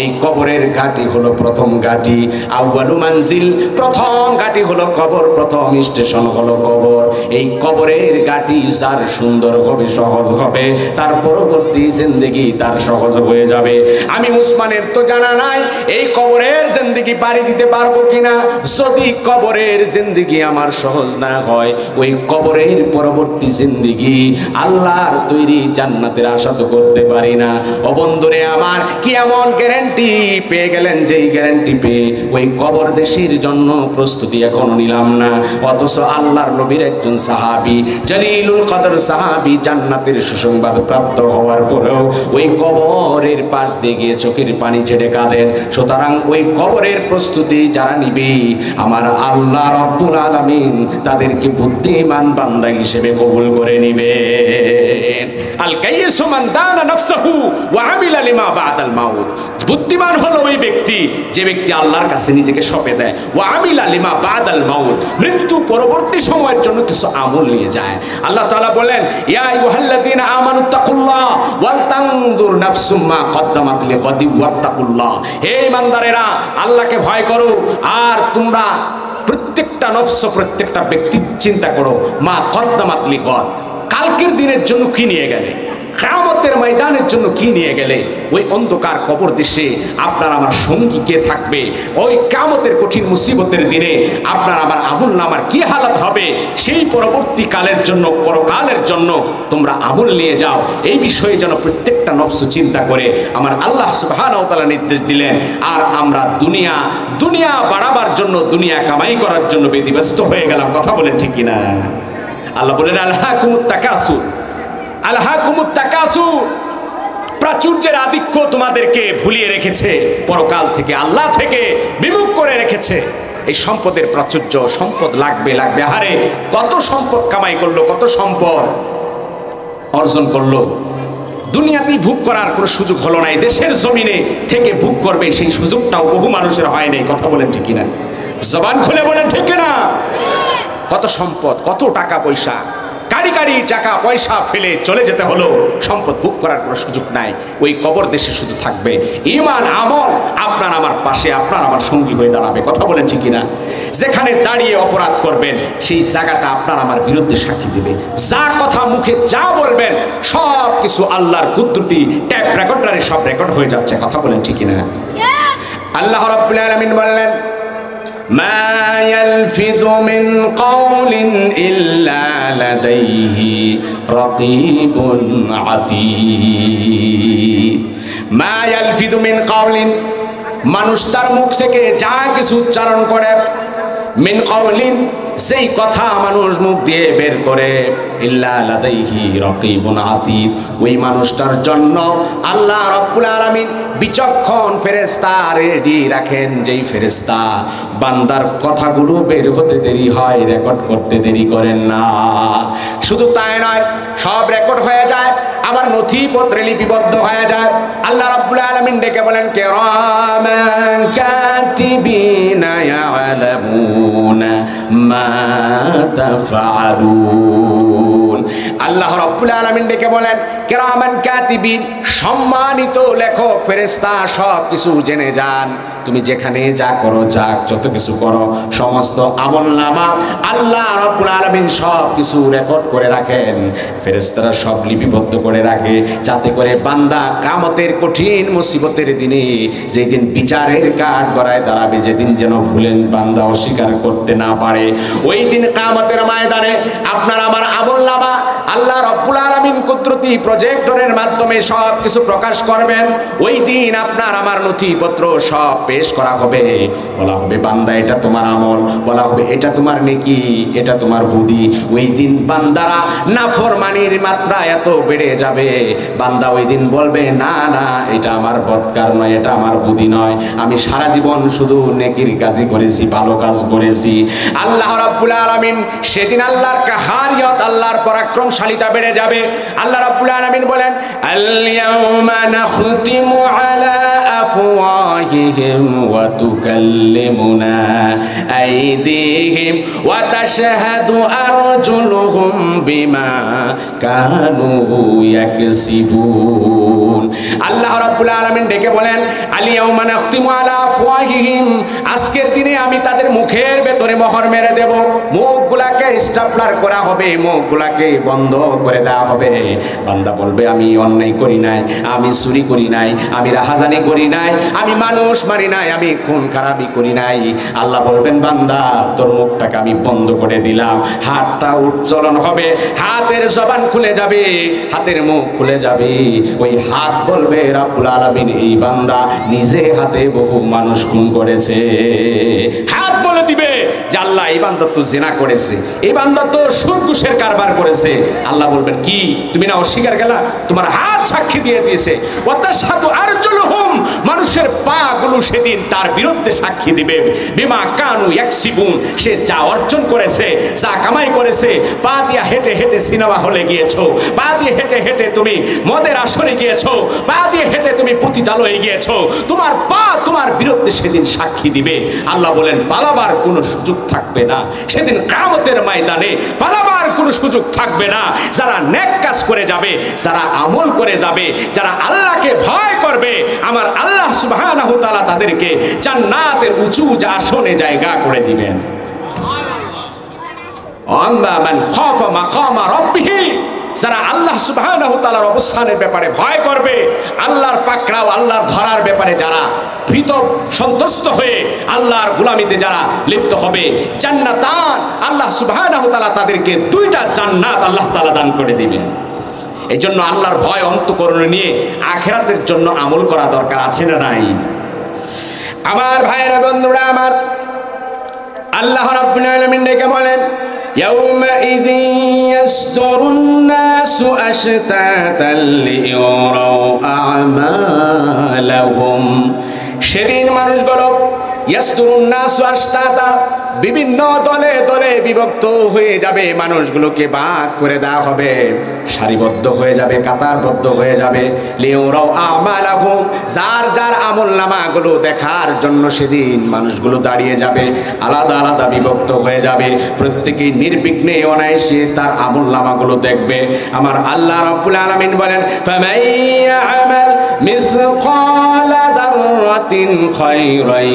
এই কবরের ঘাটি হলো প্রথম ঘাটি, আউয়ালু মানজিল, প্রথম ঘাটি হলো কবর, প্রথম স্টেশন হলো কবর। এই কবরের ঘাটি যার সুন্দর হবে, সহজ হবে, তার পরবর্তী জিন্দেগি তার সহজ হয়ে যাবে। আমি উসমানের তো জানা নাই এই কবরের জিন্দেগি পাড়ি দিতে পারবো কিনা। যদি কবরের জিন্দেগি আমার সহজ না হয়, ওই কবরের পরবর্তী জিন্দেগি আল্লাহর তৈরি জান্নাতের আশা তো করতে পারি না। ও বন্ধুরে আমার, কি এমন গ্যারান্টি পেয়ে গেলেন যেই গ্যারান্টি পেয়ে ওই কবর দেশির জন্য প্রস্তুতি এখনো নিলাম না। অথচ আল্লাহর নবীর একজন সাহাবী, জলিলুল কদর সাহাবী, জান্নাতের সুসংবাদ প্রাপ্ত হওয়ার পরেও ওই কবরের পাশ দিয়ে গিয়ে চোখের পানি ছেড়ে কাঁদেন। সুতরাং ওই কবরের প্রস্তুতি যারা নিবে, আমার আল্লাহ রাব্বুল আলামিন তাদেরকে বুদ্ধিমান বান্দা হিসেবে কবুল করে নিবে। আল কাইয়িসু মান দানা নাফসাহু ওয়া আমিলা লিমা বাদাল মাউত। বুদ্ধিমান হলো ওই ব্যক্তি যে ব্যক্তি আল্লাহর কাছে নিজেকে সঁপে দেয়, ওয়া আমিলা লিমা বাদাল মাউত, মৃত্যু পরবর্তী সময়ের জন্য কিছু আমল নিয়ে যায়। আল্লাহ তাআলা বলেন ইয়া আইয়ুহাল্লাযীনা আমানুত্তাকুল্লাহ ওয়াল তানজুর নাফসুম মা কদ্দামাত লিগাদিন ওয়াত্তাকুল্লাহ। হে ইমানদারেরা, আল্লাহকে ভয় করো, আর তোমরা প্রত্যেকটা নফস, প্রত্যেকটা ব্যক্তি চিন্তা করো মা কদ্দামাত লিগাদ, কালকের দিনের জন্য কি নিয়ে গেলে, কিয়ামতের ময়দানের জন্য কি নিয়ে গেলে। ওই অন্ধকার কবর দেশে আপনার আমার সঙ্গী কে থাকবে? ওই কিয়ামতের কঠিন মুসিবতের দিনে আপনার আমার আমল নামার কি হালত হবে, সেই পরবর্তী কালের জন্য, পরকালের জন্য তোমরা আমল নিয়ে যাও। এই বিষয়ে যেন প্রত্যেকটা নফস চিন্তা করে আমার আল্লাহ সুবহানাহু ওয়া তাআলা নির্দেশ দিলেন। আর আমরা দুনিয়া বাড়াবার জন্য, দুনিয়া কামাই করার জন্য ব্যতিব্যস্ত হয়ে গেলাম। কথা বলেন ঠিক কিনা? আল্লাহ বলেন আলহাকুমুত তাকাসুর, আলহাকুমুত তাকাসুর, প্রাচুর্যের আধিক্য তোমাদেরকে ভুলিয়ে রেখেছে, পরকাল থেকে আল্লাহ থেকে বিমুখ করে রেখেছে। এই সম্পদের প্রাচুর্য, সম্পদ লাগবে লাগবে, হারে কত সম্পদ কামাই করলো, কত সম্পদ অর্জন করলো, দুনিয়াতেই ভোগ করার কোনো সুযোগ হলো না। দেশের জমিনে থেকে ভোগ করবে সেই সুযোগটাও বহু মানুষের হয় নাই। কথা বলেন ঠিক কিনা? জবান খুলে বলেন ঠিক কিনা? কত সম্পদ, কত টাকা পয়সা, কারি কারি টাকা পয়সা ফেলে চলে যেতে হলো, সম্পদ ভোগ করার কোনো সুযোগ নাই। ওই কবর দেশে শুধু থাকবে ঈমান আমল আপনার আমার পাশে, আপনার আমার সঙ্গী হয়ে দাঁড়াবে। কথা বলেন ঠিক কিনা? যেখানে দাঁড়িয়ে অপরাধ করবেন সেই জায়গাটা আপনার আমার বিরুদ্ধে সাক্ষী দেবে। যা কথা মুখে যা বলবেন সব কিছু আল্লাহর কুদরতি ট্যাপ রেকর্ডারে সব রেকর্ড হয়ে যাচ্ছে। কথা বলেন ঠিক কিনা? আল্লাহ রাব্বুল আলামিন বললেন, মা ইয়ালফিযু মিন কাওলিন ইল্লা লাদাইহি রাকীবুন আতীদ। মা ইয়ালফিযু মিন কাওলিন, মানুষ তার মুখ থেকে যা কিছু উচ্চারণ করে, মিন কাওলিন সেই কথা মানুষ মুখ দিয়ে বের করে, ইল্লা লাদাইহি রাকীবুন আতীদ, ওই মানুষটার জন্য আল্লাহ রাব্বুল আলামিন বিচক্ষণ ফেরেশতা রেডি রাখেন, যেই ফেরেশতা বান্দার কথাগুলো বের হতে দেরি হয়, রেকর্ড করতে দেরি করেন না। শুধু তাই নয়, সব রেকর্ড হয়ে যায়, আবার নথিপত্রে লিপিবদ্ধ হয়ে যায়। আল্লাহ রাব্বুল আলামিন ডেকে বলেন, কিরামান কাতিবিনা ইয়ালামুনা মা তাফআলুন। আল্লাহ রাব্বুল আলামিন ডেকে বলেন, কিরামান কাতিবিন, সম্মানিত লেখক ফেরেশতা সব কিছু জেনে যান। তুমি যেখানে যা করো, যা যত কিছু করো, সমস্ত আমলনামা আল্লাহ রাব্বুল আলামিন সব কিছু রেকর্ড করে রাখেন। ফেরেশতারা সব লিপিবদ্ধ করে রাখে, যাতে করে বান্দা কিয়ামতের কঠিন মুসিবতের দিনে, যেই দিন বিচারের কাঠ গড়ায় দাঁড়াবে, যেদিন যেন ভুলেন বান্দা অস্বীকার করতে না পারে, ওই দিন কিয়ামতের ময়দানে আপনার আমার আমলনামা আল্লাহ রাব্বুল আলামিন কুদরতি প্রজেক্টরের মাধ্যমে সব কিছু প্রকাশ করবেন। ওই দিন আপনার আমার নথিপত্র সব পেশ করা হবে, বলা হবে বান্দা এটা তোমার আমল, বলা হবে এটা তোমার নেকি, এটা তোমার বুদ্ধি। ওই দিন বান্দারা নাফরমানির মাত্রা এত বেড়ে যাবে, বান্দা ওই দিন বলবে না না, এটা আমার বদকার নয়, এটা আমার বুদ্ধি নয়, আমি সারা জীবন শুধু নেকির কাজই করেছি, ভালো কাজ করেছি। আল্লাহ রাব্বুল আলামিন সেদিন আল্লাহর কাহারিয়ত, আল্লাহর পরাক্রমশালিতা বেড়ে যাবে। আল্লাহ রাব্বুল আলামিন বলেন, আল ইয়াউমা নাখতিমু আলা আফওয়াহিহিম ওয়া তুকাল্লিমুনা আইদিহিম ওয়া তাশহাদু আরজুলুহুম বিমা কানু ইয়াকসিবুন। আল্লাহ রাব্বুল আলামিন ডেকে বলেন, আল ইয়াউমা নাখতিমু আলা আফওয়াহিহিম, আজকের দিনে আমি তাদের মুখের ভেতরে মোহর মেরে দেব, মুখগুলাকে স্টাপলার করা হবে, মুখগুলাকে বন্ধ করে দেওয়া হবে। বান্দা বলবে আমি অন্যায় করি নাই, আমি চুরি করি নাই, আমি রাহাজানি করি নাই, আমি মানুষ মারি নাই, আমি খুন খারাপি করি নাই। আল্লাহ বলবেন বান্দা তোর মুখটাকে আমি বন্ধ করে দিলাম, হাতটা উজ্জ্বলন হবে, হাতের জবান খুলে যাবে, হাতের মুখ খুলে যাবে। ওই হাত বলবে রাব্বুল আলামিন এই বান্দা নিজে হাতে বহু মানুষ খুন করেছে। হাত বলে দিবে যে আল্লাহ এই বান্দা তো জিনা করেছে, এই বান্দা তো সুদ ঘুষের কারবার করেছে। আল্লাহ বলবেন কি তুমি না অস্বীকার গেলা, তোমার হাত সাক্ষী দিয়ে দিয়েছে। ওয়াতাশহাদু আরজুলুহুম, মানুষের পা গুলো সেদিন তার বিরুদ্ধে সাক্ষী দিবে, বিমা কানু ইয়াকসিবুন, সে যা অর্জন করেছে, যা কামাই করেছে। পা দিয়ে হেঁটে হেঁটে সিনেমা হলে গিয়েছো, পা দিয়ে হেঁটে হেঁটে তুমি মদের আসরে গিয়েছো, পা দিয়ে হেঁটে তুমি পতিতালয়ে গিয়েছো, তোমার পা তোমার বিরুদ্ধে সেদিন সাক্ষী দিবে। আল্লাহ বলেন পালাবার কোনো সুযোগ থাকবে না সেদিন, কিয়ামতের ময়দানে পালাবার কোনো সুযোগ থাকবে না। যারা নেক কাজ করে যাবে, যারা আমল করে যাবে, যারা আল্লাহকে ভয় করবে, আমার আল্লাহ সুবহানাহু ওয়া তাআলা তাদেরকে জান্নাতের উঁচু আসনে জায়গা করে দিবেন। আম্মা মান খাফা মাকামা রাব্বিহি, যারা আল্লাহ সুবহানাহু ওয়া তাআলার অবস্থানের ব্যাপারে ভয় করবে, আল্লাহর পাকড়াও আল্লাহর ধরার ব্যাপারে যারা ভীত সন্তুষ্ট হয়ে আল্লাহর গোলামিতে যারা লিপ্ত হবে, জান্নাতান, আল্লাহ সুবহানাহু ওয়া তাআলা তাদেরকে দুইটা জান্নাত আল্লাহ তাআলা দান করে দিবেন। এই জন্য আল্লাহর ভয় অন্তঃকরণে নিয়ে আখিরাতের জন্য আমল করা দরকার আছে না নাই? আমার ভাইয়েরা বন্ধুরা আমার, আল্লাহ রাব্বুল আলামিন ডেকে বলেন, ইয়াউমাইযিন ইয়াসদুরুন নাসু আশতাতান লিইউরাউ আমালাহুম, সেদিন মানুষগুলো ইয়াসদুরুন নাসু আশতাতা, বিভিন্ন দলে দলে বিভক্ত হয়ে যাবে, মানুষগুলোকে ভাগ করে দেওয়া হবে, সারিবদ্ধ হয়ে যাবে, কাতারবদ্ধ হয়ে যাবে। লিউরাউ আমালাহুম, যার যার আমলনামাগুলো দেখার জন্য সেদিন মানুষগুলো দাঁড়িয়ে যাবে, আলাদা আলাদা বিভক্ত হয়ে যাবে, প্রত্যেকেই নির্বিঘ্নে অনায়াসে তার আমলনামাগুলো দেখবে। আমার আল্লাহ রাব্বুল আলামিন বলেন, ফামান ইয়ামাল মিসকালা যাররাতিন খায়রান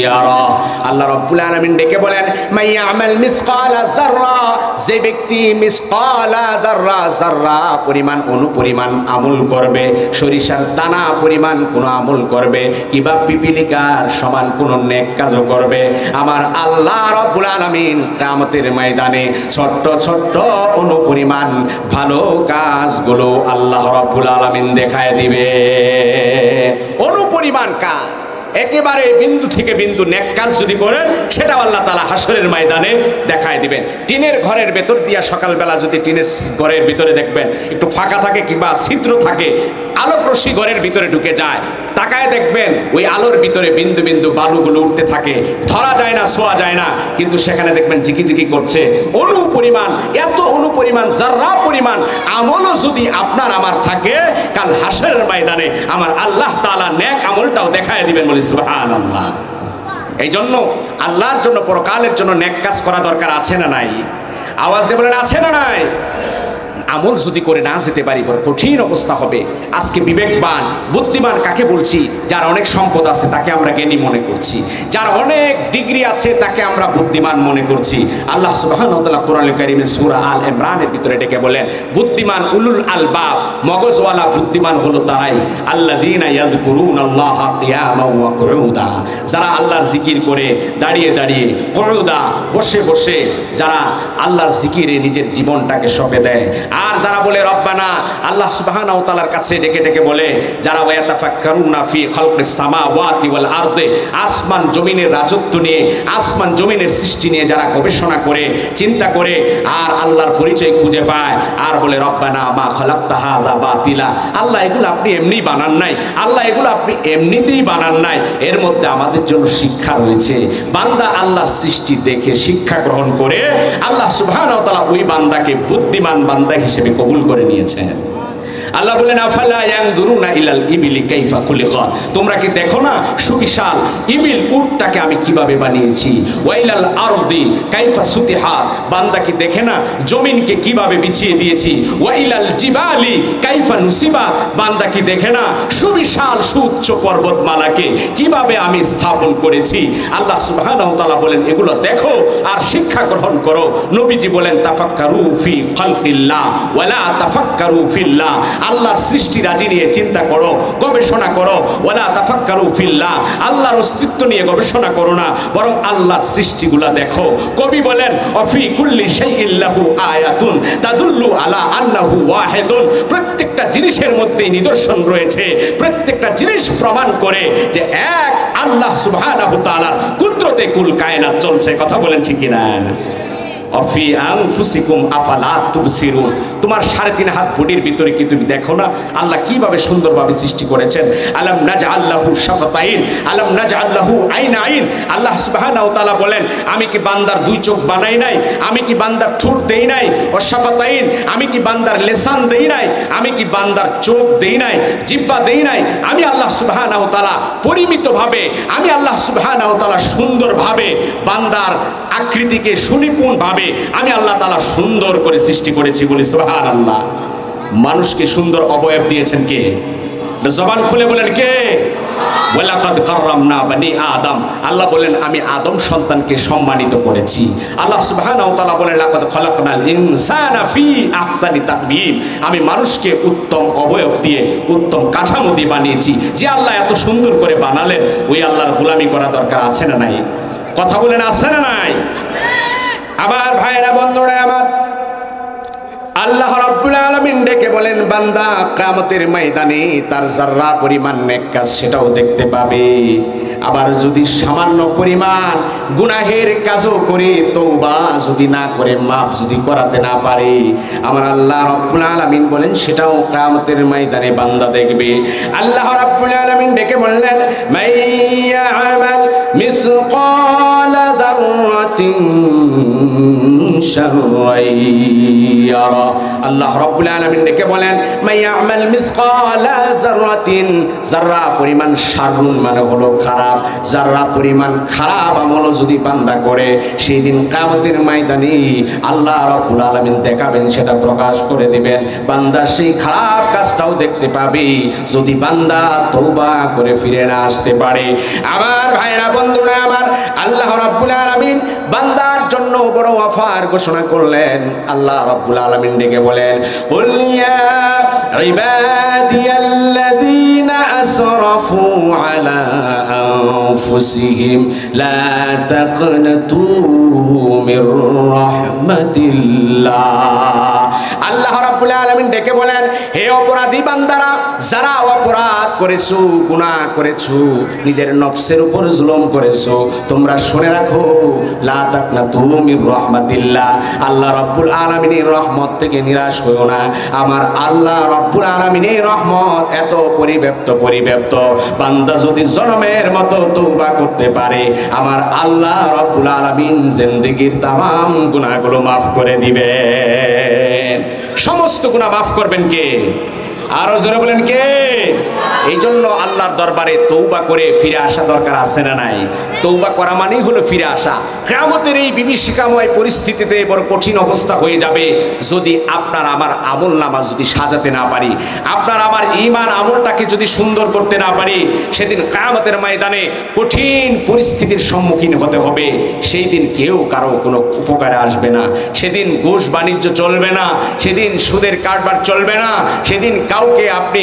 ইয়ারা। আল্লাহ রাব্বুল আলামিন ডেকে বলেন, মাইয়া আমাল মিসকালা যাররা, যে ব্যক্তি মিসকালা যাররা, যাররা পরিমাণ অনুপরিমাণ আমল করবে, সরিষার দানা পরিমাণ কোন আমল করবে, কিংবা পিপিলিকার সমান কোন নেক কাজও করবে, আমার আল্লাহ রাব্বুল আলামিন কিয়ামতের ময়দানে ছোট্ট ছোট্ট অনুপরিমাণ ভালো কাজগুলো আল্লাহ রাব্বুল আলামিন দেখায় দিবে। অনুপরিমাণ কাজ, একেবারে বিন্দু থেকে বিন্দু নেক কাজ যদি করেন, সেটাও আল্লাহ তাআলা হাসরের ময়দানে দেখায় দিবেন। টিনের ঘরের ভেতর দিয়া সকালবেলা যদি টিনের ঘরের ভিতরে দেখবেন একটু ফাঁকা থাকে কিংবা ছিদ্র থাকে, আলোক রশ্মি ঘরের ভিতরে ঢুকে যায়, তাকায় দেখবেন ওই আলোর ভিতরে বিন্দু বিন্দু বালুগুলো উঠতে থাকে, ধরা যায় না, ছোঁয়া যায় না, কিন্তু সেখানে দেখবেন জিকিজিকি করছে। অনুপরিমাণ, এত অনুপরিমাণ যাররা পরিমাণ আমলও যদি আপনার আমার থাকে, কাল হাসরের ময়দানে আমার আল্লাহ তাআলা নেক আমলটাও দেখায় দিবেন। বলি সুবহানাল্লাহ। এই জন্য আল্লাহর জন্য, পরকালের জন্য নেক কাজ করা দরকার আছে না নাই? আওয়াজ দিয়ে বলেন, আছে না নাই? আমল যদি করে না যেতে পারি, বড় কঠিন অবস্থা হবে। আজকে বিবেকবান বুদ্ধিমান কাকে বলছি? যার অনেক সম্পদ আছে তাকে আমরা জ্ঞানী মনে করছি, যার অনেক ডিগ্রি আছে তাকে আমরা বুদ্ধিমান মনে করছি। আল্লাহ সুবহানাহু ওয়া তাআলা কোরআনুল কারীমে সূরা আল ইমরানের ভিতরে ডেকে বলেন, বুদ্ধিমান উলুল আলবাব, মগজওয়ালা বুদ্ধিমান হলো তারাই, আল্লাযীনা ইয়াযকুরুনাল্লাহা কিয়ামান ওয়া কুউদা, যারা আল্লাহর জিকির করে দাঁড়িয়ে দাঁড়িয়ে, কুউদা বসে বসে, যারা আল্লাহর জিকিরে নিজের জীবনটাকে সঁপে দেয়। আর যারা বলে রব্বানা, আল্লাহ সুবহানাহু ওয়া তাআলার কাছে ডেকে ডেকে বলে, যারা ওয়াতাফাক্কারুনা ফি খালকিস সামাওয়াতি ওয়াল আরদি, আসমান জমিনের রাজত্ব নিয়ে, আসমান জমিনের সৃষ্টি নিয়ে যারা গবেষণা করে, চিন্তা করে, আর আল্লাহর পরিচয় খুঁজে পায়, আর বলে রব্বানা মা খালাকতা হাযা বাতিলা, আল্লাহ এগুলো আপনি এমনি বানান নাই, আল্লাহ এগুলো আপনি এমনিতেই বানান নাই, এর মধ্যে আমাদের জন্য শিক্ষা রয়েছে। বান্দা আল্লাহর সৃষ্টি দেখে শিক্ষা গ্রহণ করে আল্লাহ সুবহানাহু ওয়া তাআলা ওই বান্দাকে বুদ্ধিমান বান্দা হিসেবে কবুল করে নিয়েছেন। আল্লাহ বলেন, আফালা ইয়ানজুরুনা ইলাল ইবিলি কাইফা খুলিকাত, তোমরা কি দেখো না সুবিশাল ইবিল, উটটাকে আমি কিভাবে বানিয়েছি, ওয়াইলাল আরদি কাইফা সুতিহাত, বান্দা কি দেখে না জমিনকে কিভাবে বিছিয়ে দিয়েছি, ওয়াইলাল জিবালি কাইফা নুসিবাত, বান্দা কি দেখে না সুবিশাল সুউচ্চ পর্বতমালাকে কিভাবে আমি স্থাপন করেছি। আল্লাহ সুবহানাহু ওয়া তাআলা বলেন, এগুলো দেখো আর শিক্ষা গ্রহণ করো। নবীজি বলেন, তাফাক্কারু ফি খালকিল্লাহ ওয়ালা তাফাক্কারু ফিল্লাহ, আল্লাহর সৃষ্টি রাজি নিয়ে চিন্তা করো, গবেষণা করো, ওয়ালা তাফাক্কারু ফিল্লাহ, আল্লাহর অস্তিত্ব নিয়ে গবেষণা করো না, বরং আল্লাহর সৃষ্টিগুলা দেখো। কবি বলেন, অফি কুল্লি শাইইন লাহু আয়াতুন তাদুল্লু আলা আন্নাহু ওয়াহিদুন, প্রত্যেকটা জিনিসের মধ্যেই নিদর্শন রয়েছে, প্রত্যেকটা জিনিস প্রমাণ করে যে এক আল্লাহ সুবহানাহু ওয়া তাআলার কুদরতে কুল কায়নাত চলছে। কথা বলেন ঠিক কি না? অফি আনফুসিকুম আফালা তুবসিরুন, তোমার 3.5 হাত বডির ভিতরে কি তুমি দেখো না আল্লাহ কিভাবে সুন্দরভাবে সৃষ্টি করেছেন। আলাম নাজআল লাহু শাফাতাইন আলাম নাজআল লাহু আইনাইন, আল্লাহ সুবহানাহু ওয়া তাআলা বলেন, আমি কি বান্দার 2 চোখ বানাই নাই, আমি কি বান্দার ঠোঁট দেই নাই, ও শাফাতাইন, আমি কি বান্দার লেসান দেই নাই, আমি কি বান্দার চোখ দেই নাই, জিহ্বা দেই নাই, আমি আল্লাহ সুবহানাহু ওয়া তাআলা পরিমিতভাবে, আমি আল্লাহ সুবহানাহু ওয়া তাআলা সুন্দরভাবে বান্দার আকৃতিকে সুনিপুণভাবে আমি আল্লাহ তাআলা সুন্দর করে সৃষ্টি করেছি। বলি সুবহানাল্লাহ। মানুষকে সুন্দর অবয়ব দিয়েছেন কে? জবান খুলে বলেন কে? ওয়ালাকাদ কাররামনা বানি আদম, আল্লাহ বলেন আমি আদম সন্তানকে সম্মানিত করেছি। আল্লাহ সুবহানাহু ওয়া তাআলা বলেন, লাকাদ খালাকনাল ইনসানা ফি আহসানি তাকওয়িম, আমি মানুষকে উত্তম অবয়ব দিয়ে, উত্তম কাঠামো দিয়ে বানিয়েছি। যে আল্লাহ এত সুন্দর করে বানালেন, ওই আল্লাহর গোলামি করা দরকার আছে না নাই? কথা বলেন, আছে না নাই? আমার ভাইরা, বন্ধুরা আমার, আল্লাহ রাব্বুল আলামিন ডেকে বলেন, বান্দা কিয়ামতের ময়দানে তার যাররা পরিমাণ নেক কাজ সেটাও দেখতে পাবে। আবার যদি সামান্য পরিমাণ গুনাহের কাজও করে তওবা যদি না করে মাফ যদি করাতে না পারে, আমার আল্লাহ রাব্বুল আলামিন বলেন সেটাও কিয়ামতের ময়দানে বান্দা দেখবে। আল্লাহ রাব্বুল আলামিন ডেকে বললেন মাইয়া আমাল মিসকালা যাররাতিন শাররাইয়ারা। আল্লাহ রাব্বুল আলামিন ডেকে বলেন মাইয়া আমাল মিসকালা যাররাতিন, যাররা পরিমাণ শাররুন মানে হলো খারাপ, যাররা পরিমাণ খারাপ আমল যদি বান্দা করে সেই দিন কিয়ামতের ময়দানে আল্লাহ রাব্বুল আলামিন দেখাবেন, সেটা প্রকাশ করে দিবেন। বান্দা সেই খারাপ কাজটাও দেখতে পাবে যদি বান্দা তওবা করে ফিরে না আসতে পারে। আমার ভাইরা বন্ধুরা আমার, আল্লাহ রাব্বুল আলামিন বান্দার জন্য বড় অফার ঘোষণা করলেন। আল্লাহ রাব্বুল আলামিন ডেকে বলেন কুল ইয়া ইবাদিয়াল্লাযীনা আসরাফু আলা আনফুসিহিম লা তাকনাতু মির রাহমাতিল্লাহ। আল্লাহ রাব্বুল আলামিন ডেকে বলেন হে অপরাধী বান্দারা, যারা অপরাধ করেছো, গুনাহ করেছো, নিজের নফসের উপর জুলুম করেছো, তোমরা শুনে রাখো লা তাকনাতু মির রাহমাতিল্লাহ, আল্লাহ রাব্বুল আলামিনের রহমত থেকে নিরাশ হয়ো না। আমার আল্লাহ রাব্বুল আলামিনের রহমত এত পরিব্যাপ্ত, বান্দা যদি জনমের মতো তওবা করতে পারে আমার আল্লাহ রাব্বুল আলামিন জিন্দেগীর তামাম গুনাহগুলো মাফ করে দিবেন। সমস্ত গুনাহ মাফ করবেন কে? আরো জোরে বলেন কে? এই জন্য আল্লাহর দরবারে তওবা করে ফিরে আসা দরকার আছে না নাই? তওবা করা মানেই হলো ফিরে আসা। কিয়ামতের এই বিভীষিকাময় পরিস্থিতিতে বড় কঠিন অবস্থা হয়ে যাবে যদি আপনার আমার আমলনামা যদি সাজাতে না পারি, আপনার আমার ঈমান আমলটাকে যদি সুন্দর করতে না পারি, সেদিন কিয়ামতের ময়দানে কঠিন পরিস্থিতির সম্মুখীন হতে হবে। সেই দিন কেউ কারো কোনো উপকারে আসবে না, সেদিন ঘুষ বাণিজ্য চলবে না, সেদিন সুদের কারবার চলবে না, সেদিন কাউকে আপনি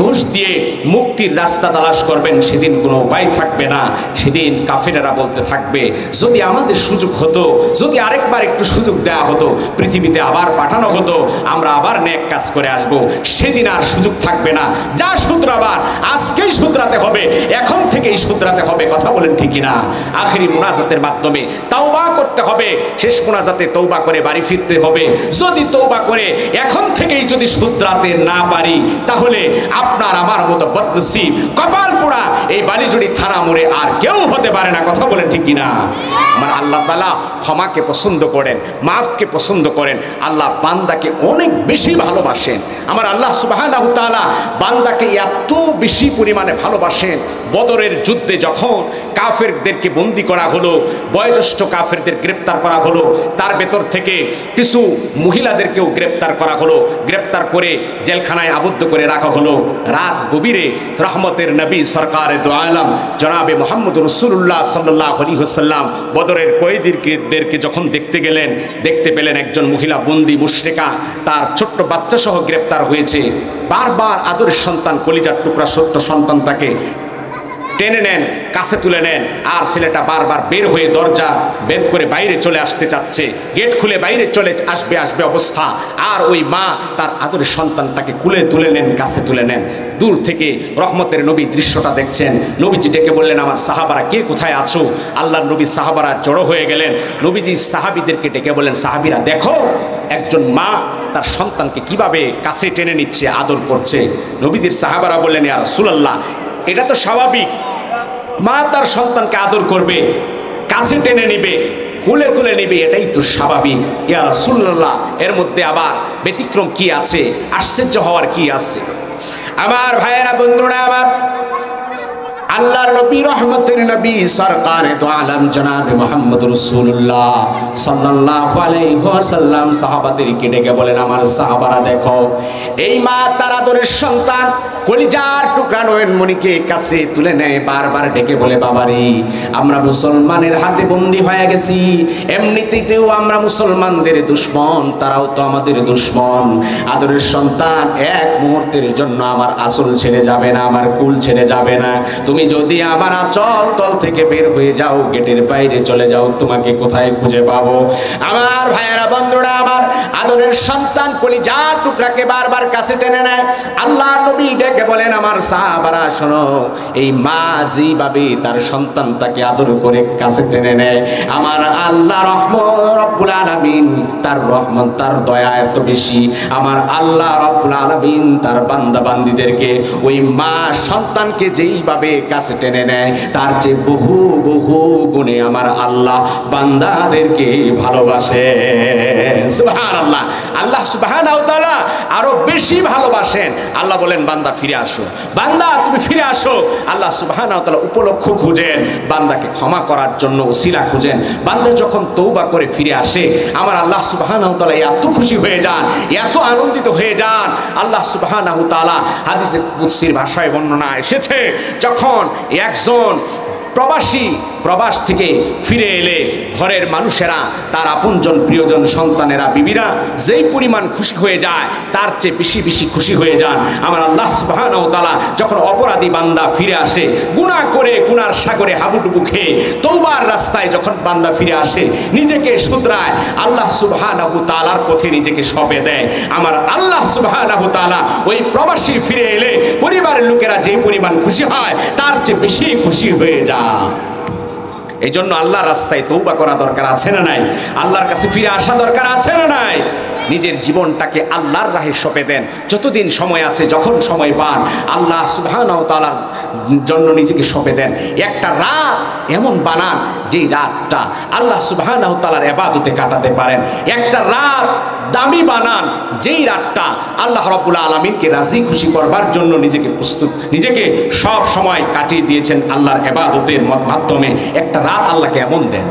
ঘুষ দিয়ে মুক্তির রাস্তা তালাশ করবেন সেদিন কোনো উপায় থাকবে না। সেদিন কাফেরেরা বলতে থাকবে যদি আমাদের সুযোগ হতো, যদি আরেকবার একটু সুযোগ দেওয়া হতো, পৃথিবীতে আবার পাঠানো হতো, আমরা আবার নেক কাজ করে আসব। সেদিন আর সুযোগ থাকবে না। যা শুধরাবার আজকেই শুধরাতে হবে, এখন থেকেই শুধরাতে হবে। কথা বলেন ঠিক না? আখেরি মুনাজাতের মাধ্যমে তওবা করতে হবে, শেষ মুনাজাতে তওবা করে বাড়ি ফিরতে হবে। যদি তওবা করে এখন থেকেই যদি শুধরাতে না পারি তাহলে আপনার আমার মতো বদনসিব কপাল পোড়া এই বালিজুড়ি থানা মোড়ে আর কেউ হতে পারে না। কথা বলেন ঠিক কিনা? আমার আল্লাহ তাআলা ক্ষমাকে পছন্দ করেন, মাফকে পছন্দ করেন। আল্লাহ বান্দাকে অনেক বেশি ভালোবাসেন। আমার আল্লাহ সুবহানাহু ওয়া তাআলা বান্দাকে এত বেশি পরিমাণে ভালোবাসেন, বদরের যুদ্ধে যখন কাফেরদেরকে বন্দী করা হলো, বয়োজ্যেষ্ঠ কাফেরদের গ্রেপ্তার করা হলো, তার ভেতর থেকে কিছু মহিলাদেরকেও গ্রেপ্তার করা হলো, গ্রেপ্তার করে জেলখানায় আবদ্ধ করে রাখা হলো। রাত গভীরে রহমতের নবী সরকারে দো আলম জনাবে মুহাম্মদ রাসূলুল্লাহ সাল্লাল্লাহু আলাইহি ওয়াসাল্লাম বদরের কয়েদিদেরকে যখন দেখতে গেলেন, দেখতে পেলেন একজন মহিলা বন্দী মুশরিকা, তার ছোট্ট বাচ্চা সহ গ্রেপ্তার হয়েছে। বারবার আদরের সন্তান, কলিজার টুকরা ছোট্ট সন্তানটাকে টেনে নেন, কাছে তুলে নেন, আর ছেলেটা বারবার বের হয়ে দরজা বেদ করে বাইরে চলে আসতে চাচ্ছে, গেট খুলে বাইরে চলে আসবে অবস্থা। আর ওই মা তার আদরের সন্তানটাকে কুলে তুলে নেন, কাছে তুলে নেন। দূর থেকে রহমতের নবী দৃশ্যটা দেখছেন। নবীজি ডেকে বললেন আমার সাহাবারা কে কোথায় আছো? আল্লাহর নবী সাহাবারা জড়ো হয়ে গেলেন। নবীজি সাহাবীদেরকে ডেকে বললেন সাহাবীরা দেখো একজন মা তার সন্তানকে কিভাবে কাছে টেনে নিচ্ছে, আদর করছে। নবীজির সাহাবারা বললেন ইয়া রাসূলুল্লাহ এটা তো স্বাভাবিক, মা তার সন্তানকে আদর করবে, কাছে টেনে নিবে, কোলে তুলে নিবে, এটাই তো স্বাভাবিক। ইয়া রাসূলুল্লাহ এর মধ্যে আবার ব্যতিক্রম কি আছে, আশ্চর্য হওয়ার কি আছে? আমার ভাইয়েরা বন্ধুরা আমার, আল্লাহর নবী রহমতের নবী সরকারে দো আলম জনাবে মুহাম্মদ রাসূলুল্লাহ সাল্লাল্লাহু আলাইহি ওয়াসাল্লাম সাহাবাদেরকে ডেকে বলেন আমার সাহাবারা দেখো এই মা তার আদরের সন্তান কলিজার টুকরা নয়নমণিকে কাছে তুলে নেয়, বারবার ডেকে বলে বাবারে আমরা মুসলমানের হাতে বন্দী হয়ে গেছি, এমনিতেও আমরা মুসলমানদের দুশমন, তারাও তো আমাদের দুশমন। আদরের সন্তান এক মুহূর্তের জন্য আমার আঁচল ছেড়ে যাবে না, আমার কুল ছেড়ে যাবে না। তুমি যদি আমার আঁচল তল থেকে বের হয়ে যাও, গেটের বাইরে চলে যাও, তোমাকে কোথায় খুঁজে পাবো? আমার ভাইয়েরা বন্ধুরা আমার, আদরের সন্তান কলিজার টুকরাকে বারবার কাছে টেনে নেয়। আল্লাহ নবী ডেকে বলেন, আমার সাহাবারা শোনো, এই মা যেইভাবে তার সন্তানটাকে আদর করে কাছে টেনে নেয়, আমার আল্লাহ রব্বুল আলামিন তার রহমত, তার দয়া এত বেশি, আমার আল্লাহ রব্বুল আলামিন তার বান্দা বান্দীদেরকে ওই মা সন্তানকে যেইভাবে কাছে টেনে নেয়, তার চেয়ে বহু বহু গুণে আমার আল্লাহ বান্দাদেরকে ভালোবাসে। সুবহানাল্লাহ। আল্লাহ সুবহানাহু ওয়া তাআলা আরো বেশি ভালোবাসেন। আল্লাহ বলেন, বান্দা ফিরে আসো, বান্দা তুমি ফিরে আসো। আল্লাহ সুবহানাহু ওয়া তাআলা উপলক্ষ খুঁজেন, বান্দাকে ক্ষমা করার জন্য ওসিলা খুঁজেন। বান্দা যখন তওবা করে ফিরে আসে, আমার আল্লাহ সুবহানাহু ওয়া তাআলা এত খুশি হয়ে যান, এত আনন্দিত হয়ে যান। আল্লাহ সুবহানাহু ওয়া তাআলা হাদিসে কুদসির ভাষায় বর্ণনা এসেছে, যখন একজন প্রবাসী প্রবাস থেকে ফিরে এলে ঘরের মানুষেরা, তার আপনজন প্রিয়জন সন্তানেরা বিবিরা যেই পরিমাণ খুশি হয়ে যায়, তার চেয়ে বেশি বেশি খুশি হয়ে যান আমার আল্লাহ সুবহানাহু ওয়া তাআলা। যখন অপরাধী বান্দা ফিরে আসে, গুনাহ করে গুনার সাগরে হাবুডুবু খেয়ে তওবার রাস্তায় যখন বান্দা ফিরে আসে, নিজেকে শুধরায়, আল্লাহ সুবহানাহু ওয়া তাআলার পথে নিজেকে সঁপে দেয়, আমার আল্লাহ সুবহানাহু ওয়া তাআলা ওই প্রবাসী ফিরে এলে পরিবারের লোকেরা যেই পরিমাণ খুশি হয়, তার চেয়ে বেশি খুশি হয়ে যায়। এই জন্য আল্লাহর রাস্তায় তওবা করা দরকার আছে না নাই? আল্লাহর কাছে ফিরে আসা দরকার আছে না নাই? নিজের জীবনটাকে আল্লাহর রাহে সঁপে দেন, যতদিন সময় আছে, যখন সময় পান আল্লাহ সুবহানাহু ওয়া তাআলার জন্য নিজেকে সঁপে দেন। একটা রাত এমন বানান যেই রাতটা আল্লাহ সুবহানাহু ওয়া তাআলার ইবাদতে কাটাতে পারেন। একটা রাত দামি বানান যেই রাতটা আল্লাহ রাব্বুল আলামিনকে রাজি খুশি করবার জন্য নিজেকে সব সময় কাটিয়ে দিয়েছেন আল্লাহর ইবাদতের মাধ্যমে। একটা রাত আল্লাহকে এমন দেন,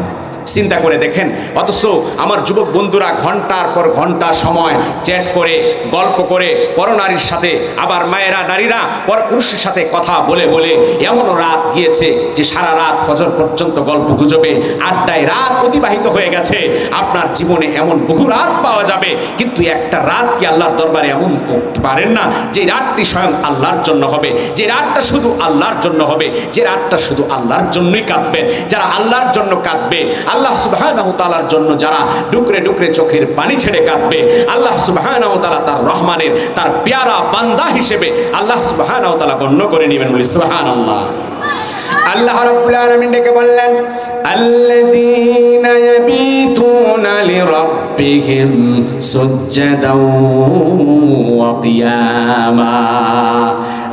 চিন্তা করে দেখেন। অথচ আমার যুবক বন্ধুরা ঘন্টার পর ঘন্টা সময় চ্যাট করে, গল্প করে, পরনারীর সাথে, আবার মায়েরা নারীরা পর পুরুষের সাথে কথা বলে বলে এমনও রাত গিয়েছে যে সারা রাত ফজর পর্যন্ত গল্প গুজবে আড্ডায় রাত অতিবাহিত হয়ে গেছে। আপনার জীবনে এমন বহু রাত পাওয়া যাবে, কিন্তু একটা রাত কি আল্লাহর দরবারে এমন করতে পারেন না যে রাতটি স্বয়ং আল্লাহর জন্য হবে, যে রাতটা শুধু আল্লাহর জন্য হবে, যে রাতটা শুধু আল্লাহর জন্যই কাঁদবেন। যারা আল্লাহর জন্য কাঁদবে, আল্লাহ সুবহানাহু ওয়া তাআলার জন্য যারা ডুকরে ডুকরে চোখের পানি ছেড়ে কাঁদবে, আল্লাহ সুবহানাহু ওয়া তাআলা তার রহমানের, তার পেয়ারা বান্দা হিসেবে আল্লাহ সুবহানাহু ওয়া তাআলা গণ্য করে নেবেন। বলি সুবহানাল্লাহ। আল্লাহ রাব্বুল আলামিন ডেকে বললেন, আল্লাযীনা ইয়াবিতুনা লিরাব্বিহিম সুজদাও ওয়া কিয়ামা।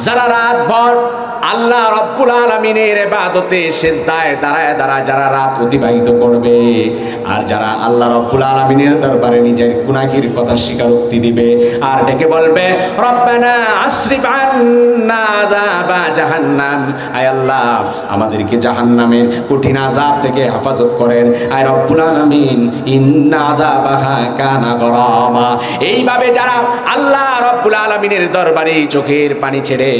যারা রাতভর আল্লাহ রাব্বুল আলামিনের ইবাদতে সিজদায় দাঁড়ায় দাঁড়ায় যারা রাত অতিবাহিত করবে, আর যারা আল্লাহ রাব্বুল আলামিনের দরবারে নিজের গুনাহের কথা স্বীকারোক্তি দিবে আর ডেকে বলবে, রব্বানা আসরিফ আন্না আযাবা জাহান্নাম, আয় আল্লাহ আমাদেরকে জাহান্নামের কঠিন আযাব থেকে হেফাজত করেন, আয় রব্বুল আলামিন ইন্না আযাবাহা কানা গরামা। এইভাবে যারা আল্লাহ রাব্বুল আলামিনের দরবারে চোখের পানি ছেড়ে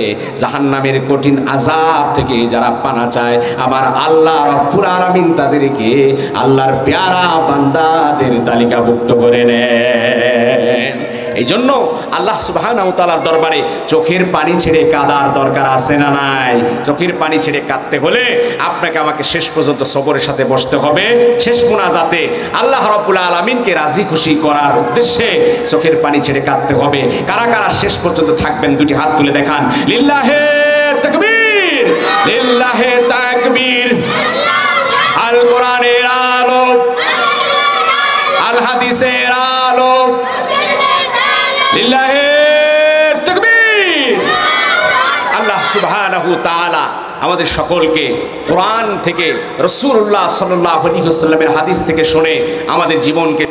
জাহান্নামের কঠিন আযাব থেকে যারা পানা চায়, আমার আল্লাহ রাব্বুল আলামিন তাদেরকে আল্লাহর পেয়ারা বান্দাদের তালিকাভুক্ত করে নেন। এই জন্য আল্লাহ সুবহানাহু ওয়া তাআলার দরবারে চোখের পানি ছেড়ে কাঁদার দরকার আছে না নাই? চোখের পানি ছেড়ে কাঁদতে হলে আপনাকে আমাকে শেষ পর্যন্ত সবরের সাথে বসতে হবে। শেষ মুনাজাতে আল্লাহ রাব্বুল আলামিনকে রাজি খুশি করার উদ্দেশ্যে চোখের পানি ছেড়ে কাঁদতে হবে। কারা কারা শেষ পর্যন্ত থাকবেন দুটি হাত তুলে দেখান। লিল্লাহে তাকবীর, লিল্লাহে তাকবীর। আল কোরআনের আলো, আল হাদিসের আলো, লিল্লাহে তাকবীর। আল্লাহ সুবহানাহু ওয়া তাআলা আমাদের সকলকে কোরআন থেকে, রাসূলুল্লাহ সাল্লাল্লাহু আলাইহি ওয়াসাল্লামের হাদিস থেকে শুনে আমাদের জীবনকে